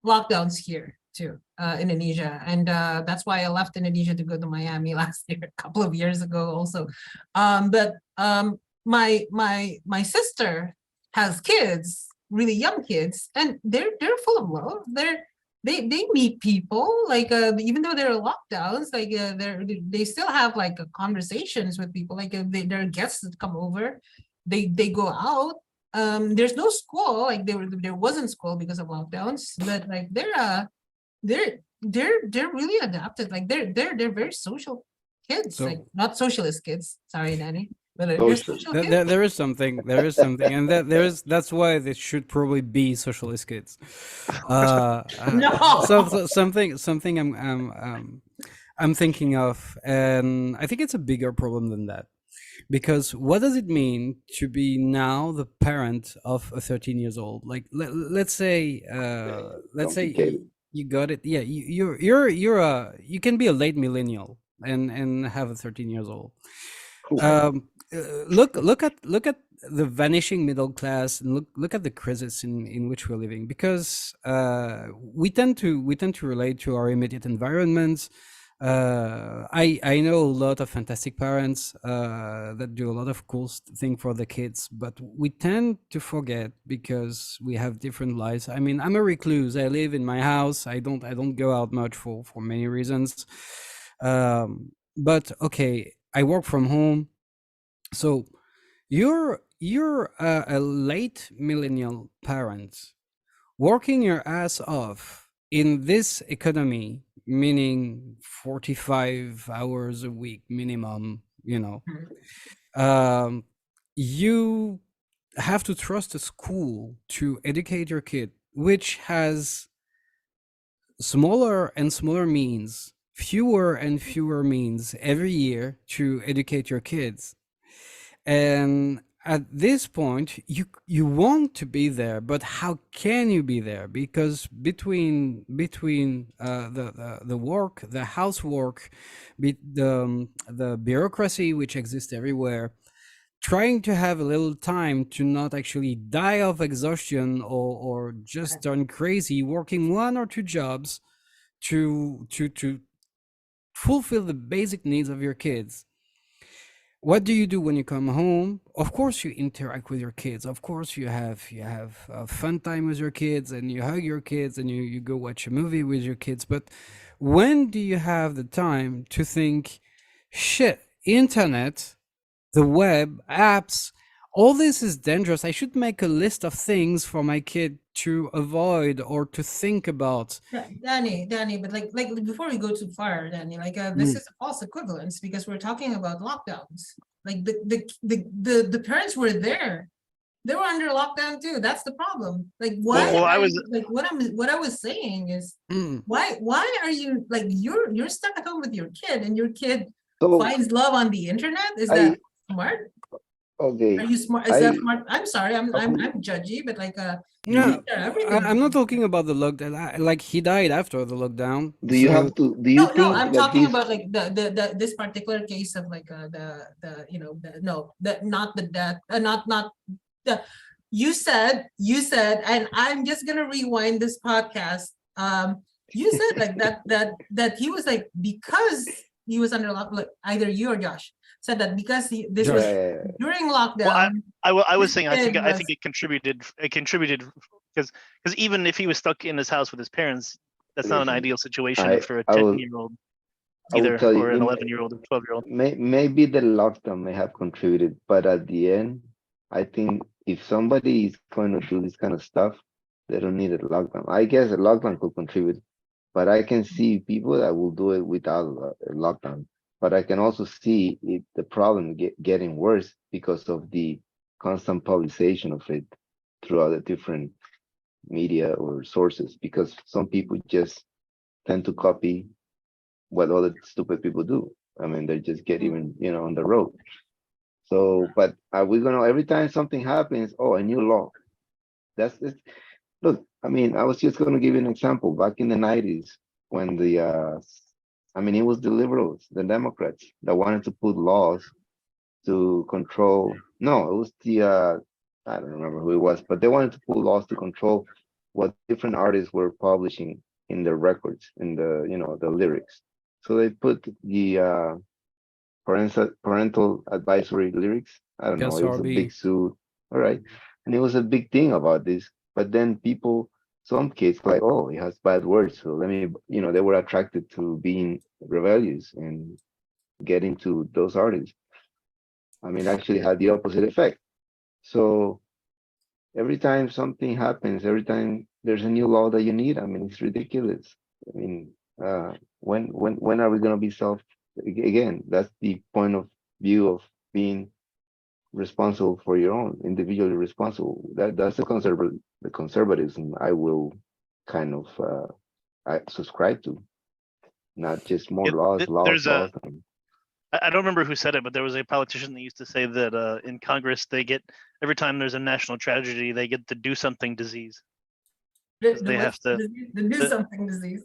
lockdowns here too, Indonesia, and that's why I left Indonesia to go to Miami last year, a couple of years ago, also. But my sister has kids, really young kids, and they're full of love. They meet people, like even though there are lockdowns, like they still have like conversations with people, like there are guests that come over, they go out. There's no school, like there wasn't school because of lockdowns, but like they're really adapted, like they're very social kids, So- like not socialist kids, sorry Danny, but they're Social. social There, kids. there is something, and that's why they should probably be socialist kids. No. Something I'm thinking of, and I think it's a bigger problem than that, because what does it mean to be now the parent of a 13 years old? Like let's say Complicated. you got it, yeah, you can be a late millennial and have a 13 years old. Look at the vanishing middle class, and look at the crisis in which we're living, because we tend to relate to our immediate environments. I know a lot of fantastic parents that do a lot of cool thing for the kids, but we tend to forget because we have different lives. I mean, I'm a recluse. I live in my house. I don't go out much for many reasons. But okay, I work from home. So you're a late millennial parent working your ass off in this economy, meaning 45 hours a week minimum, you know. You have to trust a school to educate your kid, which has smaller and smaller means, fewer and fewer means every year to educate your kids. And at this point you want to be there, but how can you be there? Because between the work, the housework, the bureaucracy which exists everywhere, trying to have a little time to not actually die of exhaustion or just turn crazy working one or two jobs to fulfill the basic needs of your kids. What do you do when you come home? Of course you interact with your kids, of course you have a fun time with your kids, and you hug your kids, and you go watch a movie with your kids. But when do you have the time to think, shit, internet, the web, apps, all this is dangerous. I should make a list of things for my kid to avoid or to think about. Danny, but like before we go too far, Danny, like this is a false equivalence, because we're talking about lockdowns. Like the parents were there. They were under lockdown too. That's the problem. Like why Well, I are was- you- like what I was saying is Mm. why are you like you're stuck at home with your kid, and your kid So finds love on the internet? Is I- that smart? Okay, Are you smart? Is that I smart? I'm sorry, I'm Who- judgy, but like do No, you, everything. I'm not talking about the lockdown. Like he died after the lockdown, do you so have to do you No, no, think I'm that talking this about like the this particular case of like the you know the no the not the death not the you said and I'm just gonna rewind this podcast. You said like that he was like because he was under lock like either you or Josh said that because this was Josh. yeah, during Well, lockdown. I was this saying kid I think was- it contributed because even if he was stuck in his house with his parents, that's not an listen, ideal situation I for a I will 10-year-old I will either, tell you, or an 11-year-old or 12-year-old. maybe the lockdown may have contributed, but at the end, I think if somebody is going to do this kind of stuff, they don't need a lockdown. I guess a lockdown could contribute, but I can see people that will do it without a lockdown. But I can also see the problem getting worse because of the constant publication of it throughout the different media or sources, because some people just tend to copy what other stupid people do. I mean, they just get even, on the road. So, but are we gonna every time something happens, oh, a new law? That's it. Look, I mean, I was just gonna give you an example. Back in the 90s, when I mean, it was the liberals, the Democrats that wanted to put laws to control. No, it was I don't remember who it was, but they wanted to put laws to control what different artists were publishing in their records, in the lyrics. So they put the parental advisory lyrics. I don't know. Yes, It was a RB. big suit. All right. And it was a big thing about this. But then some kids like, oh, it has bad words. So they were attracted to being rebellious and getting to those artists. I mean, actually had the opposite effect. So every time something happens, every time there's a new law that you need, I mean, it's ridiculous. I mean, when are we going to be again, that's the point of view of being responsible for your own, individually responsible. That's the conservatism I will kind of I subscribe to, not just more laws, laws, There's laws. I don't remember who said it, but there was a politician that used to say that in Congress they get every time there's a national tragedy they get the do something disease. They have to the do the, something disease.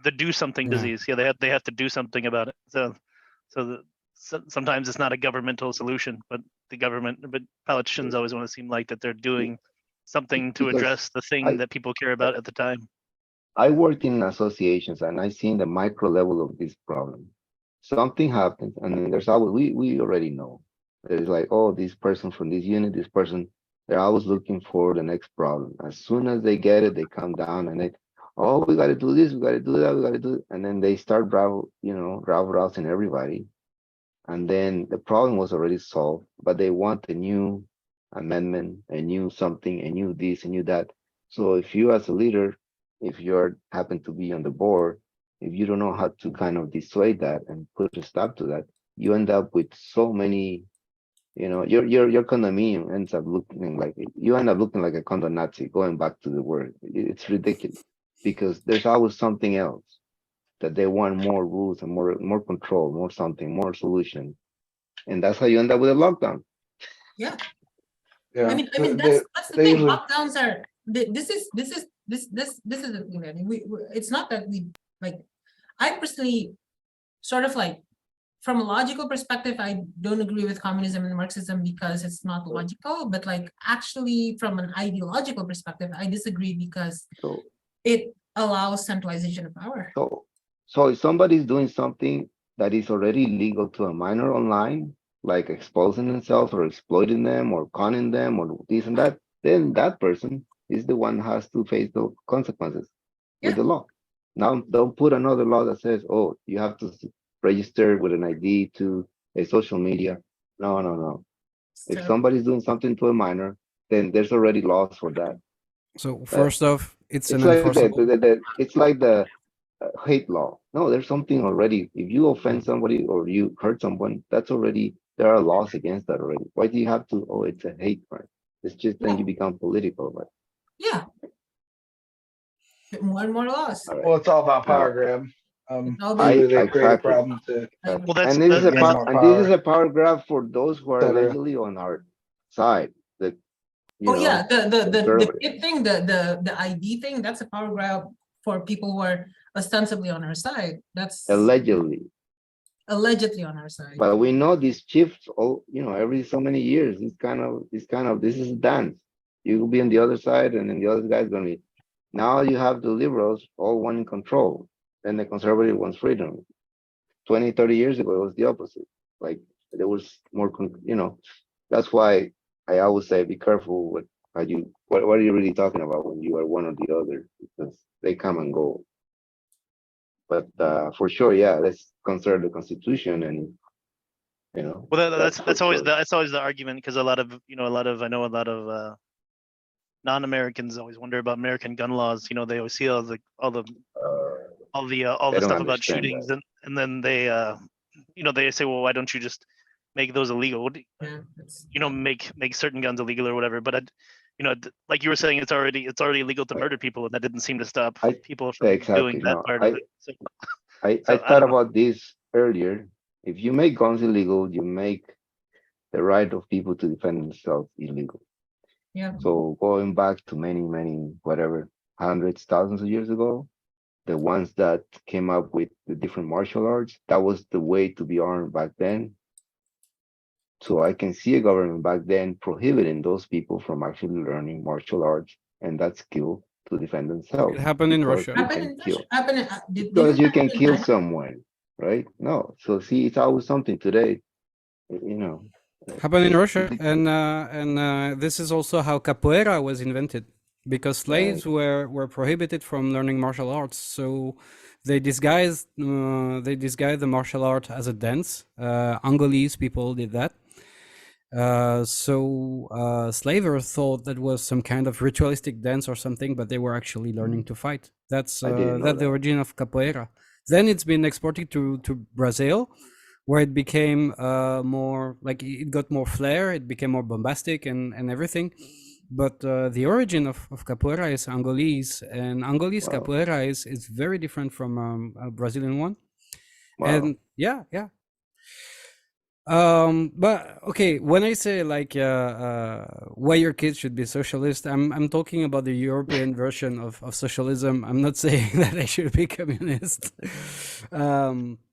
the do something Yeah. disease. Yeah, they have to do something about it. So sometimes it's not a governmental solution, but politicians always want to seem like that they're doing something to Because address the thing I that people care about at the time. I worked in associations and I seen the micro level of this problem. Something happens, and then there's always we already know. There's like, oh, this person from this unit, this person, they're always looking for the next problem. As soon as they get it, they come down and oh, we gotta do this, we gotta do that, we gotta do it. And then they start rousing everybody. And then the problem was already solved, but they want a new amendment, a new something, a new this, a new that. So if you as a leader, if you're happen to be on the board, if you don't know how to kind of dissuade that and put a stop to that, you end up with so many, your condominium ends up looking like you end up looking like a condo Nazi, going back to the word. It's ridiculous because there's always something else that they want more rules and more control, more something, more solution. And that's how you end up with a lockdown. Yeah. Yeah. I mean that's the they thing. usually Lockdowns are this is the thing that it's not that we like. I personally sort of like from a logical perspective, I don't agree with communism and Marxism because it's not logical. But like actually, from an ideological perspective, I disagree because So it allows centralization of power. so so if somebody's doing something that is already legal to a minor online, like exposing themselves or exploiting them or conning them or this and that, then that person is the one who has to face the consequences with Yeah. the law. Now, don't put another law that says, oh, you have to register with an ID to a social media. No, no, no. If So somebody's doing something to a minor, then there's already laws for that. So But first off, it's it's an like enforceable. it's like the hate law. No, there's something already. If you offend somebody or you hurt someone, that's already there are laws against that already. Why do you have to? Oh, it's a hate crime. It's just then you become political. But yeah, more and more laws. all right, well, it's all about now power grab. It's all about I Usually they create a exactly. problem to like Well, that's And this is a gain that's more and this is power, a power grab for those who are etc. allegedly on our side, the Oh yeah, the conservative. kid thing, the ID thing, that's a power grab for people who are ostensibly on our side. That's Allegedly. allegedly on our side. But we know these shifts all, every so many years. This is a dance. You will be on the other side, and then the other guy's gonna be. Now you have the liberals all one in control, and the conservative wants freedom. 20, 30 years ago, it was the opposite. Like there was more, that's why I always say be careful with what are you really talking about when you are one or the other, because they come and go. But for sure, yeah, let's consider the Constitution, and Well, that's for sure. that's always the argument, because a lot of I know a lot of non-Americans always wonder about American gun laws. They always see all the They don't stuff about understand shootings, that. and then they say, well, why don't you just make those illegal? Yeah, Make certain guns illegal or whatever. But like you were saying, it's already illegal to murder people, and that didn't seem to stop people from doing Exactly. that No, part of it. I So I thought don't know. about this earlier. If you make guns illegal, you make the right of people to defend themselves illegal. yeah. So going back to many, many, whatever, hundreds, thousands of years ago, the ones that came up with the different martial arts, that was the way to be armed back then. So I can see a government back then prohibiting those people from actually learning martial arts and that skill to defend themselves It happened in because Russia. you Happened can in Russia. kill. Happened in, did Because it you happen can in kill China? someone, right? No. So see, it's always something today, you know. Happened in Russia, It- and this is also how capoeira was invented, because right. slaves were prohibited from learning martial arts. So they disguised the martial art as a dance. Angolese people did that. So slavers thought that was some kind of ritualistic dance or something, but they were actually learning to fight. That's I didn't know that's the that. origin of capoeira. Then it's been exported to Brazil, where it became more like it got more flair. It became more bombastic and everything. But the origin of capoeira is Angolese, and Angolese Wow. capoeira is very different from a Brazilian one. Wow. And yeah. But okay, when I say like why your kids should be socialist, I'm talking about the European version of socialism. I'm not saying that they should be communist.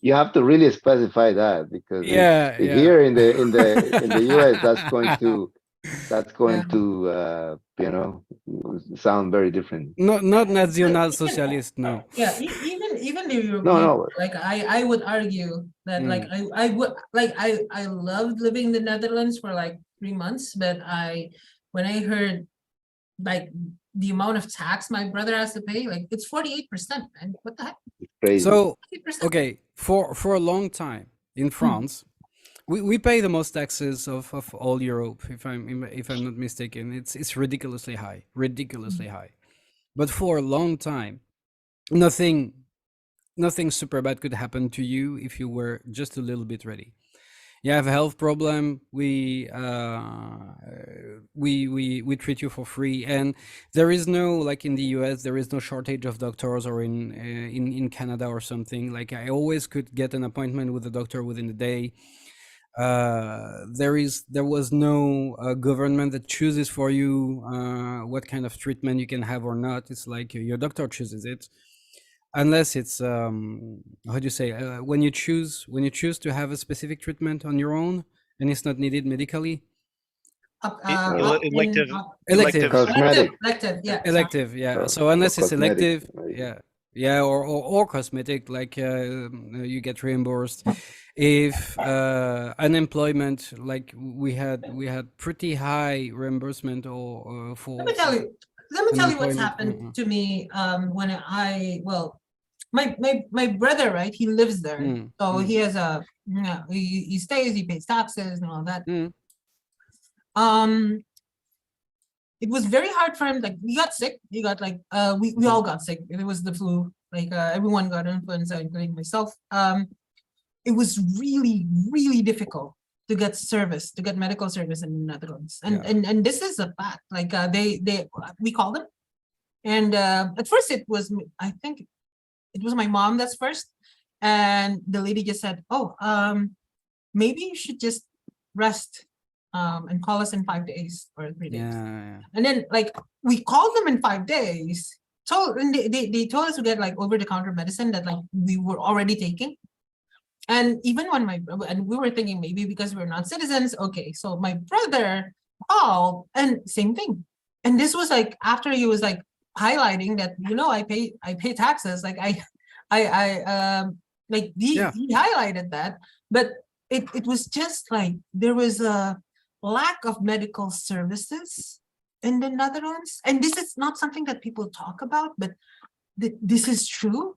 You have to really specify that because Yeah, yeah. here in the US that's going Yeah. to sound very different. Not national socialist, no. Yeah, even the No, European, no, like I would argue that like Mm. I would like I loved living in the Netherlands for like 3 months, but when I heard like the amount of tax my brother has to pay, like it's 48%, man. What the heck? it's crazy. So 48%. okay, for a long time in France, we pay the most taxes of all Europe. If I'm not mistaken, it's ridiculously high. But for a long time, nothing super bad could happen to you if you were just a little bit ready. You have a health problem, we treat you for free, and there is no, like in the US, there is no shortage of doctors, or in Canada or something. Like I always could get an appointment with a doctor within the day. There was no government that chooses for you what kind of treatment you can have or not. It's like your doctor chooses it, unless it's how do you say, when you choose to have a specific treatment on your own and it's not needed medically. Elective Elective. Cosmetic Yeah, sorry. Elective, yeah. or, So or unless it's cosmetic. elective, yeah, or cosmetic, like you get reimbursed. If unemployment, like we had pretty high reimbursement or Let me for tell you. Let me tell you what's unemployment. happened to me when my brother, right? He lives there, so he has he stays, he pays taxes and all that. It was very hard for him. Like he got sick. He got like we all got sick. It was the flu. Like everyone got influenza, including myself. It was really, really difficult to get medical service in the Netherlands. And Yeah. and this is a fact. Like we called them. And at first I think it was my mom that's first. And the lady just said, oh, maybe you should just rest and call us in 5 days or 3 days. Yeah. And then like we called them in 5 days. And they told us to get like over-the-counter medicine that like we were already taking. And even when and we were thinking maybe because we're not citizens, okay. So my brother called and same thing. And this was like after he was like highlighting that, I pay taxes. Like like Yeah. he highlighted that, but it was just like there was a lack of medical services in the Netherlands. And this is not something that people talk about, but this is true.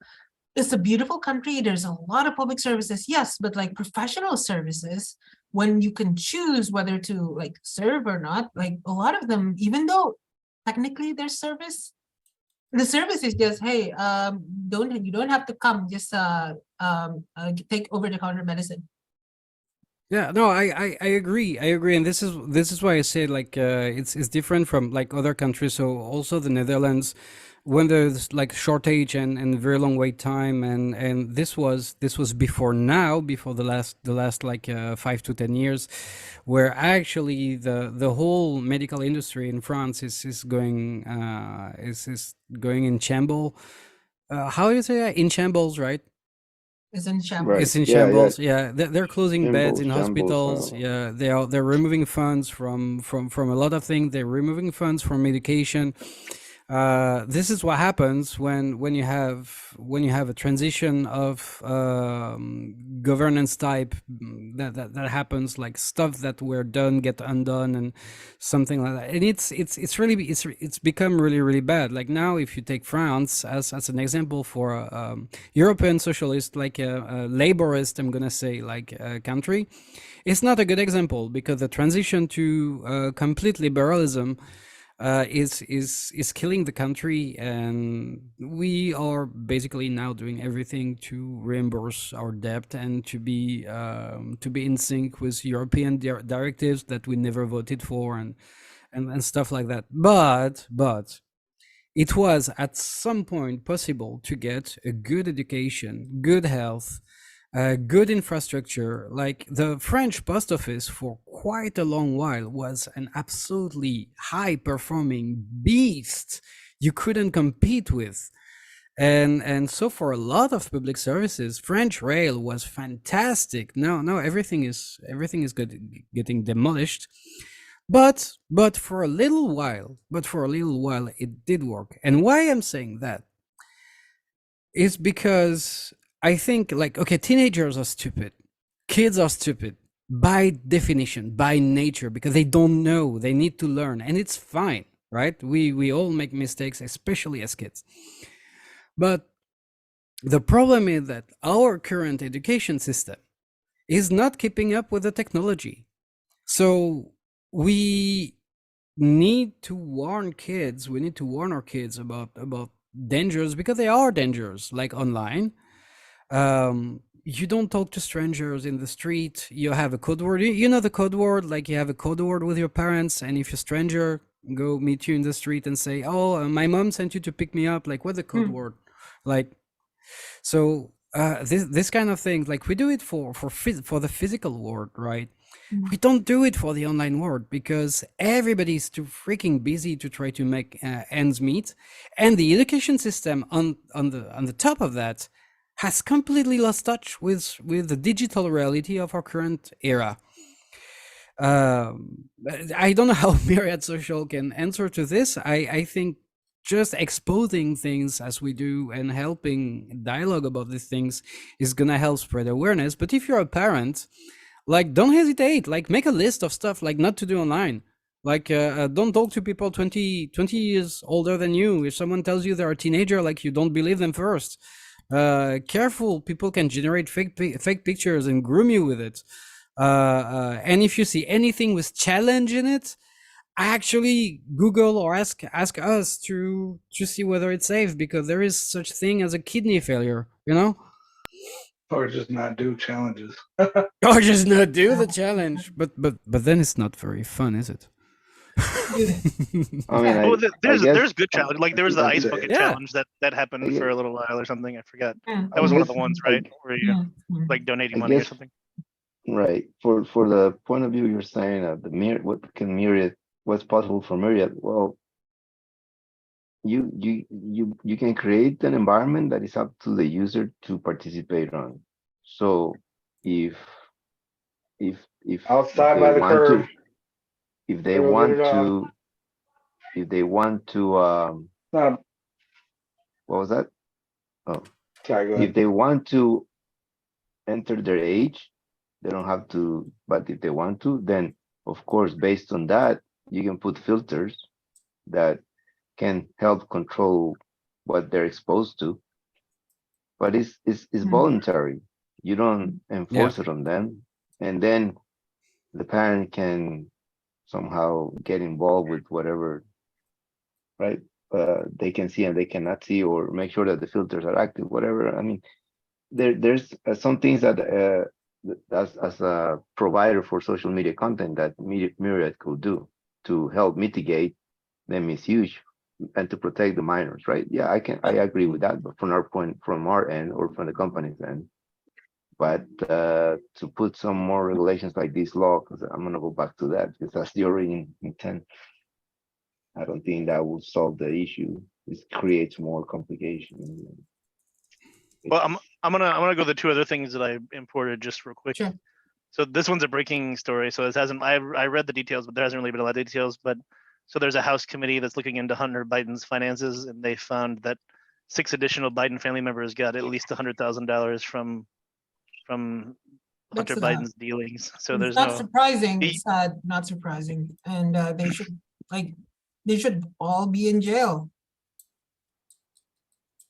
It's a beautiful country. There's a lot of public services, yes, but like professional services, when you can choose whether to like serve or not, like a lot of them, even though technically there's service, the service is just, hey, you don't have to come, just take over-the-counter medicine. Yeah, no, I agree. I agree, and this is why I say like it's different from like other countries. So also the Netherlands, when there's like shortage and very long wait time, and this was before now, before the last like 5 to 10 years, where actually the whole medical industry in France is going in shambles. How do you say that? In shambles, right? Is in shambles. Right. It's in Yeah, yeah. shambles. Yeah, they're closing beds in Shambles. hospitals. Yeah, they're removing funds from a lot of things. They're removing funds from medication. This is what happens when you have a transition of governance type that happens, like stuff that were done get undone and something like that. And it's become really, really bad. Like now, if you take France as an example for a European socialist, like a laborist, I'm gonna say, like country, it's not a good example because the transition to complete liberalism is killing the country, and we are basically now doing everything to reimburse our debt and to be in sync with European directives that we never voted for and stuff like that. But it was at some point possible to get a good education, good health, good infrastructure. Like the French post office for quite a long while was an absolutely high performing beast you couldn't compete with. And so for a lot of public services, French rail was fantastic. Now everything is getting demolished. But for a little while, it did work. And why I'm saying that is because I think, like, okay, teenagers are stupid. Kids are stupid by definition, by nature, because they don't know. They need to learn, and it's fine, right? We all make mistakes, especially as kids. But the problem is that our current education system is not keeping up with the technology. So we need to warn kids. We need to warn our kids about dangers, because they are dangers, like online. You don't talk to strangers in the street. You have a code word. You know the code word, like you have a code word with your parents, and if a stranger go meet you in the street and say, oh, my mom sent you to pick me up, like, what's the code word? Like, so this kind of thing, like, we do it for the physical world, right? We don't do it for the online world because everybody's too freaking busy to try to make ends meet, and the education system on the top of that has completely lost touch with the digital reality of our current era. I don't know how Myriad.Social can answer to this. I think just exposing things as we do and helping dialogue about these things is gonna help spread awareness. But if you're a parent, like, don't hesitate, like, make a list of stuff like not to do online. Like, don't talk to people 20 years older than you. If someone tells you they're a teenager, like, you don't believe them first. Careful, people can generate fake pictures and groom you with it. And if you see anything with challenge in it, actually Google or ask us to see whether it's safe, because there is such thing as a kidney failure, you know? Or just not do challenges. Or just not do the challenge. But then it's not very fun, is it? I mean, Oh, I guess there's good challenge. Like there was the That's ice it. bucket Yeah. challenge that happened Yeah. for a little while or something. I forgot. Yeah. That was one of the guess ones, I- right? Where you Mm. like donating I money or guess- something. Right. For the point of view you're saying of the Myriad, what's possible for Myriad? Well, you can create an environment that is up to the user to participate on. So if if Outside they by the want curb. to if they I go get it want off. to if they want to Not a, what was that? Oh, sorry, go if ahead. they want to enter their age, they don't have to, but if they want to, then of course, based on that, you can put filters that can help control what they're exposed to. But it's Hmm. voluntary. You don't Yeah. enforce it on them. And then the parent can somehow get involved with whatever, right? They can see and they cannot see, or make sure that the filters are active, whatever. I mean, there's some things that as a provider for social media content that Myriad could do to help mitigate the misuse and to protect the minors, right? Yeah, I agree with that, but from our end or from the company's end. But to put some more regulations like this law, because I'm gonna go back to that because that's the original intent. I don't think that will solve the issue. It creates more complications. Well, I'm gonna go the two other things that I imported just real quick. Sure. So this one's a breaking story. So this hasn't. I read the details, but there hasn't really been a lot of details. But so there's a House committee that's looking into Hunter Biden's finances, and they found that 6 additional Biden family members got at least $100,000 from That's Hunter Biden's dealings. So there's not no. surprising, sad, not surprising. And they should they should all be in jail.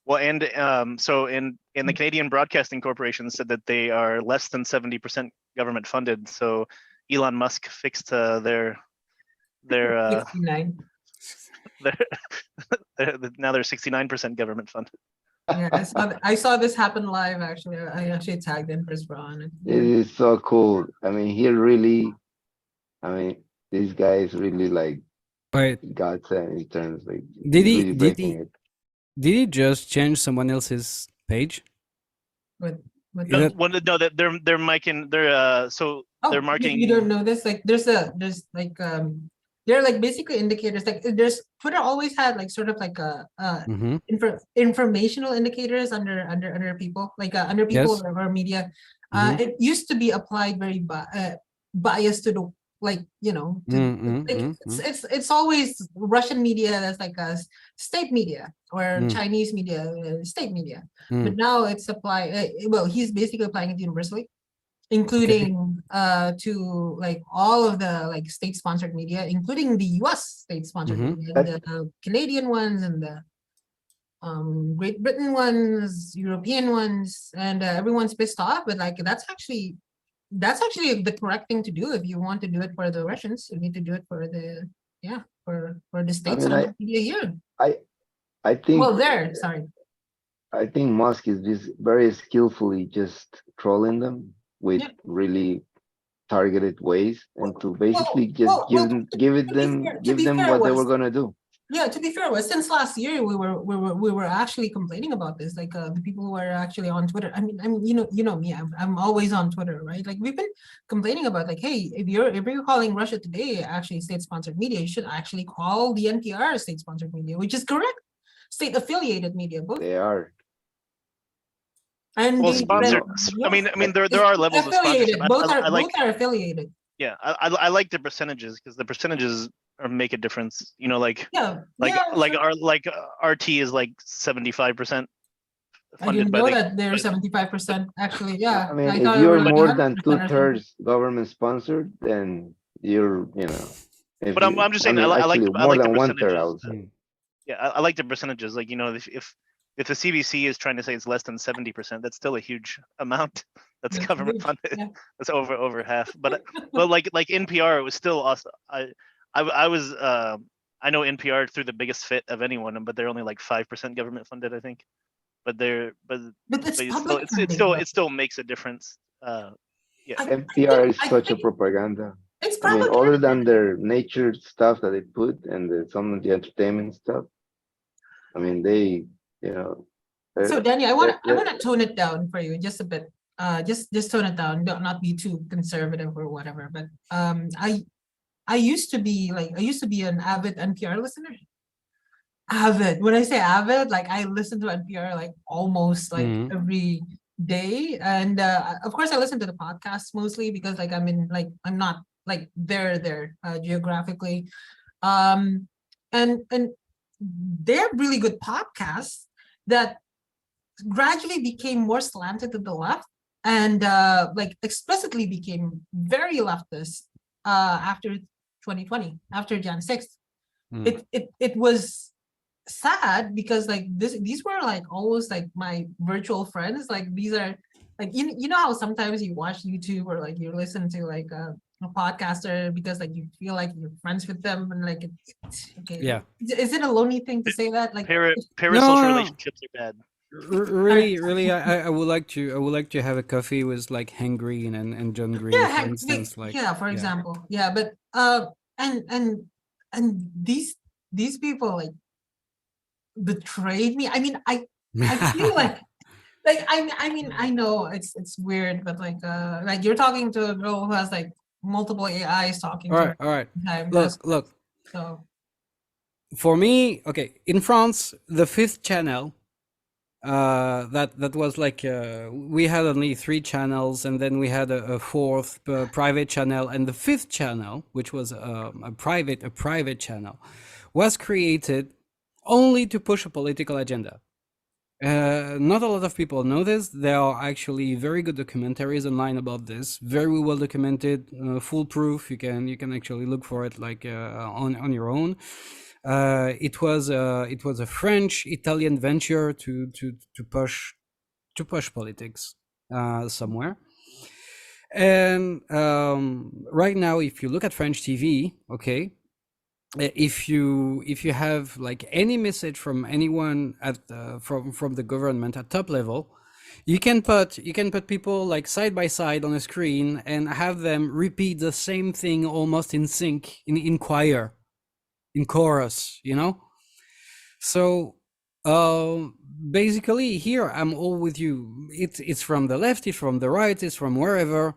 Well, and so in the Canadian Broadcasting Corporation said that they are less than 70% government funded. So Elon Musk fixed their 69. their now they're 69% government funded. Yeah, I saw this happen live actually. I actually tagged in Chris Brown. It is so cool. I mean, I mean, this guy is really like Wait, God sent in terms like did he's he really did breaking he it. did he just change someone else's page? With Is that No, that they're marking so they're marking. you don't know this? Like there's like there are like basically indicators. Like there's Twitter always had like sort of like mm-hmm. informational indicators under people, like under people Yes. or media. Mhm. It used to be applied very biased to the, like, you know, to, like it's always Russian media that's like a state media, or Chinese media, state media. But now it's applied, well, he's basically applying it universally, including to like all of the like state sponsored media, including the US state sponsored media, and the Canadian ones, and the Great Britain ones, European ones, and everyone's pissed off. But like that's actually the correct thing to do. If you want to do it for the Russians, you need to do it for the, yeah, for the I state mean, sponsored media here. I think Well, there, sorry. I think Musk is just very skillfully just trolling them with Yeah. really targeted ways, and to Well, basically just well, to give be them fair what they were was, gonna do. yeah, to be fair, was since last year we were actually complaining about this. Like the people who are actually on Twitter. I mean, you know me. I'm always on Twitter, right? Like we've been complaining about, like, hey, if you're calling Russia Today actually state sponsored media, you should actually call the NPR state sponsored media, which is correct. State affiliated media, both. They are. And Well, they, sponsored. yeah, I mean, there are levels of sponsorship. affiliated. Both I like. both are affiliated. Yeah, I like the percentages because the percentages make a difference. You know, like Yeah, yeah. RT is like 75% I funded didn't by know the. that they're 75% actually. Yeah, I mean, I if thought it you're were like more than 100% or something. 2/3 government sponsored, then you're, if But I'm just I saying mean, actually I more like the than 1/3, I percentages. would say. Yeah, I like the percentages. Like, you know, if the CBC is trying to say it's less than 70%, that's still a huge amount. That's That's government huge. funded. Yeah. That's over half. But like NPR, it was still awesome. I was I know NPR threw the biggest fit of anyone, but they're only like 5% government funded, I think. But But it's public it funding, still though. it still makes a difference. Yeah. NPR is I such a think propaganda. it's I mean, other than propaganda. their nature stuff that they put and some of the entertainment stuff, I mean, they, you know, So they're, Danny, I they're, want to tone it down for you just a bit. just tone it down, not be too conservative or whatever. But I used to be an avid NPR listener. Avid. When I say avid, like I listen to NPR like almost like Mhm. every day. And of course I listen to the podcasts mostly because like I'm not like there geographically. Um and they're really good podcasts that gradually became more slanted to the left and like explicitly became very leftist after 2020, after Jan 6th. Mm. It was sad because like these were like almost like my virtual friends. Like these are like you know how sometimes you watch YouTube or like you listen to like a podcaster because like you feel like you're friends with them and like okay, Yeah. is it a lonely thing to say that? Like Parasocial No, relationships are bad. really, really, I would like to have a coffee with like Hank Green and John Green, yeah, for instance. Like, yeah, for yeah. example, yeah, but and and and these people like betrayed me. I mean, I feel like I mean I know it's weird, but like you're talking to a girl who has like multiple AIs talking All to right, her all right. all the time. Look, look. So For me, okay, in France, the fifth channel, that was like we had only three channels, and then we had a fourth private channel, and the fifth channel, which was a private channel, was created only to push a political agenda. Not a lot of people know this. There are actually very good documentaries online about this, very well documented, foolproof. You can actually look for it like on your own. It was a French Italian venture to push politics somewhere. And right now, if you look at French TV, okay, if you have like any message from anyone at from the government at top level, you can put people like side by side on a screen and have them repeat the same thing almost in sync, in choir, in chorus, so basically here I'm all with you. It's from the left, it's from the right, it's from wherever.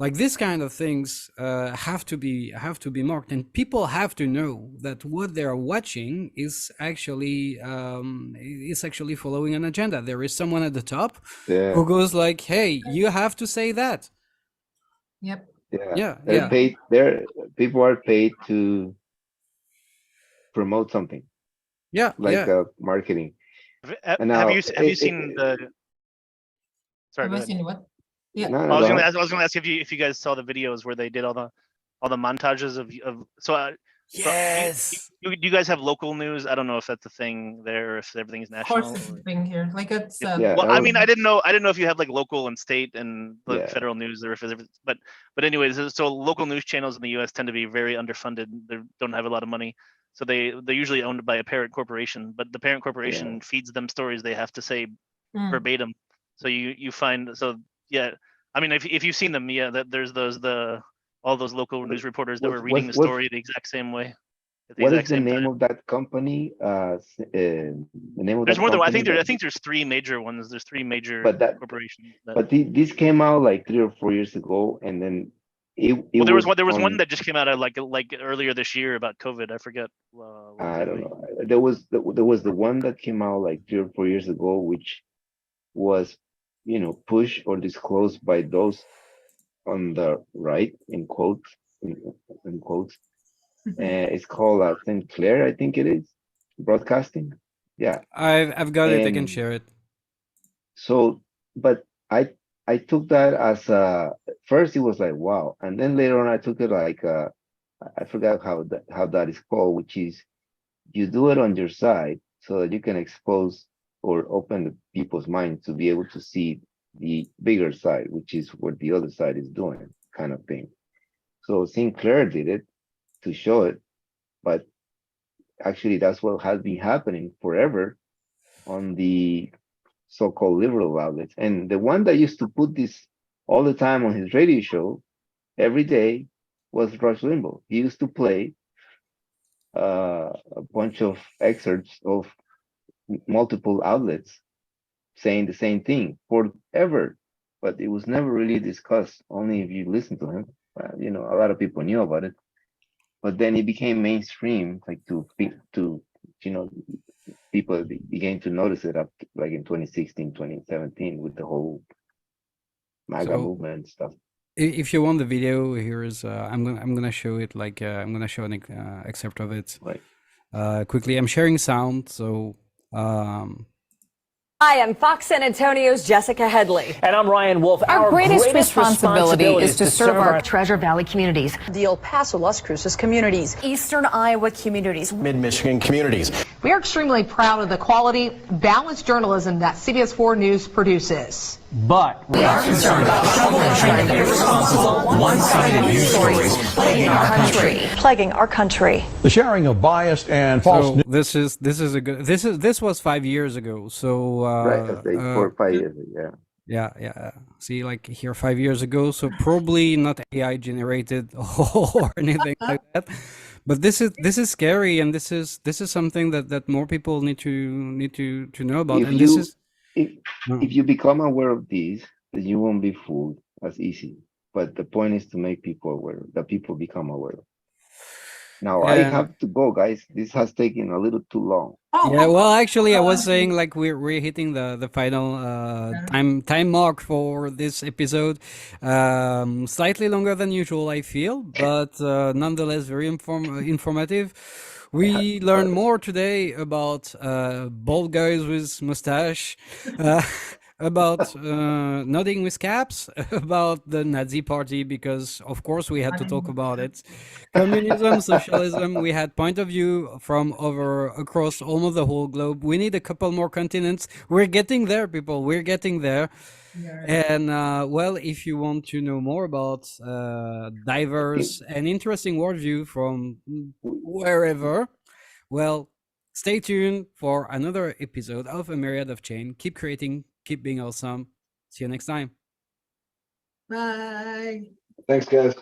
Like this kind of things have to be marked, and people have to know that what they are watching is actually following an agenda. There is someone at the top Yeah, who goes like, hey, you have to say that. yep. yeah. Yeah, They're yeah, paid. People are paid to promote something yeah, like yeah. marketing. And Have now, you seen the? Sorry, Have go I ahead. seen what? Yeah. no, I no, was go gonna ahead. ask. I was gonna ask if you guys saw the videos where they did all the montages of. So, Yes. do you guys have local news? I don't know if that's a thing there, or if everything is Of course national. it's a Or thing here. Like it's Yeah, well, that I was mean, I didn't know if you had like local and state and like yeah, federal news, or if it's, but anyways, so local news channels in the U.S. tend to be very underfunded. They don't have a lot of money, so they're usually owned by a parent corporation. But the parent yeah. corporation feeds them stories they have to say mm, verbatim. So you find, so yeah. I mean, if you've seen them, yeah, that there's all those local What news reporters that what's were reading what's the what's story the exact same way at the what is exact the same name time. of that company? The name of There's that more than I company think there. that I think there's three major ones. There's three major but that corporations that. this came out like 3 or 4 years ago, and then it Well, there was was one. There was one on. that just came out like earlier this year about COVID. I forget what I don't exactly. know. There was the one that came out like 3 or 4 years ago, which was pushed or disclosed by those on the right, in quotes, in quotes. It's called Sinclair, I think it is, broadcasting. Yeah, I've got it. I can and share it. so, but I took that as first it was like wow, and then later on I took it like I forgot how that is called, which is you do it on your side so that you can expose or open the people's mind to be able to see the bigger side, which is what the other side is doing, kind of thing. So Sinclair did it to show it, but actually that's what has been happening forever on the so-called liberal outlets. And the one that used to put this all the time on his radio show every day was Rush Limbaugh. He used to play a bunch of excerpts of multiple outlets saying the same thing forever. but it was never really discussed. Only if you listen to him. A lot of people knew about it, but then it became mainstream, like you know, people began to notice it up like in 2016, 2017 with the whole MAGA So movement stuff. if you want the video, here is I'm gonna show it. Like I'm gonna show an excerpt of it Right. quickly. I'm sharing sound, so um, Hi, I'm Fox San Antonio's Jessica Headley. And I'm Ryan Wolf. Our greatest responsibility is to serve our Treasure Valley communities, the El Paso, Las Cruces communities, Eastern Iowa communities. Mid-Michigan communities. We are extremely proud of the quality, balanced journalism that CBS 4 News produces. But we are concerned about troublemaking, irresponsible, one-sided news stories plaguing our country. plaguing our country. The sharing of biased and false so this is a good this was 5 years ago. So Right. That's like 4 or 5 years. Yeah. yeah. See, like here 5 years ago, so probably not AI generated or anything like that. But this is scary, and this is something that more people need to know about. If And this you is if if you become aware of these, then you won't be fooled as easy. But the point is to make people aware, that people become aware. Now I Yeah. have to go, guys. This has taken a little too long. Yeah, well, actually, I was saying like we're hitting the final time mark for this episode. Slightly longer than usual, I feel, but nonetheless very informative. We learned more today about bald guys with mustache, about nodding with caps, about the Nazi party, because of course we had to talk about it. Communism, socialism, we had point of view from across almost the whole globe. We need a couple more continents. We're getting there, people. We're getting there. And well, if you want to know more about diverse and interesting worldview from wherever, well, stay tuned for another episode of A Myriad of Chains. Keep creating, keep being awesome. See you next time. Bye. Thanks, guys.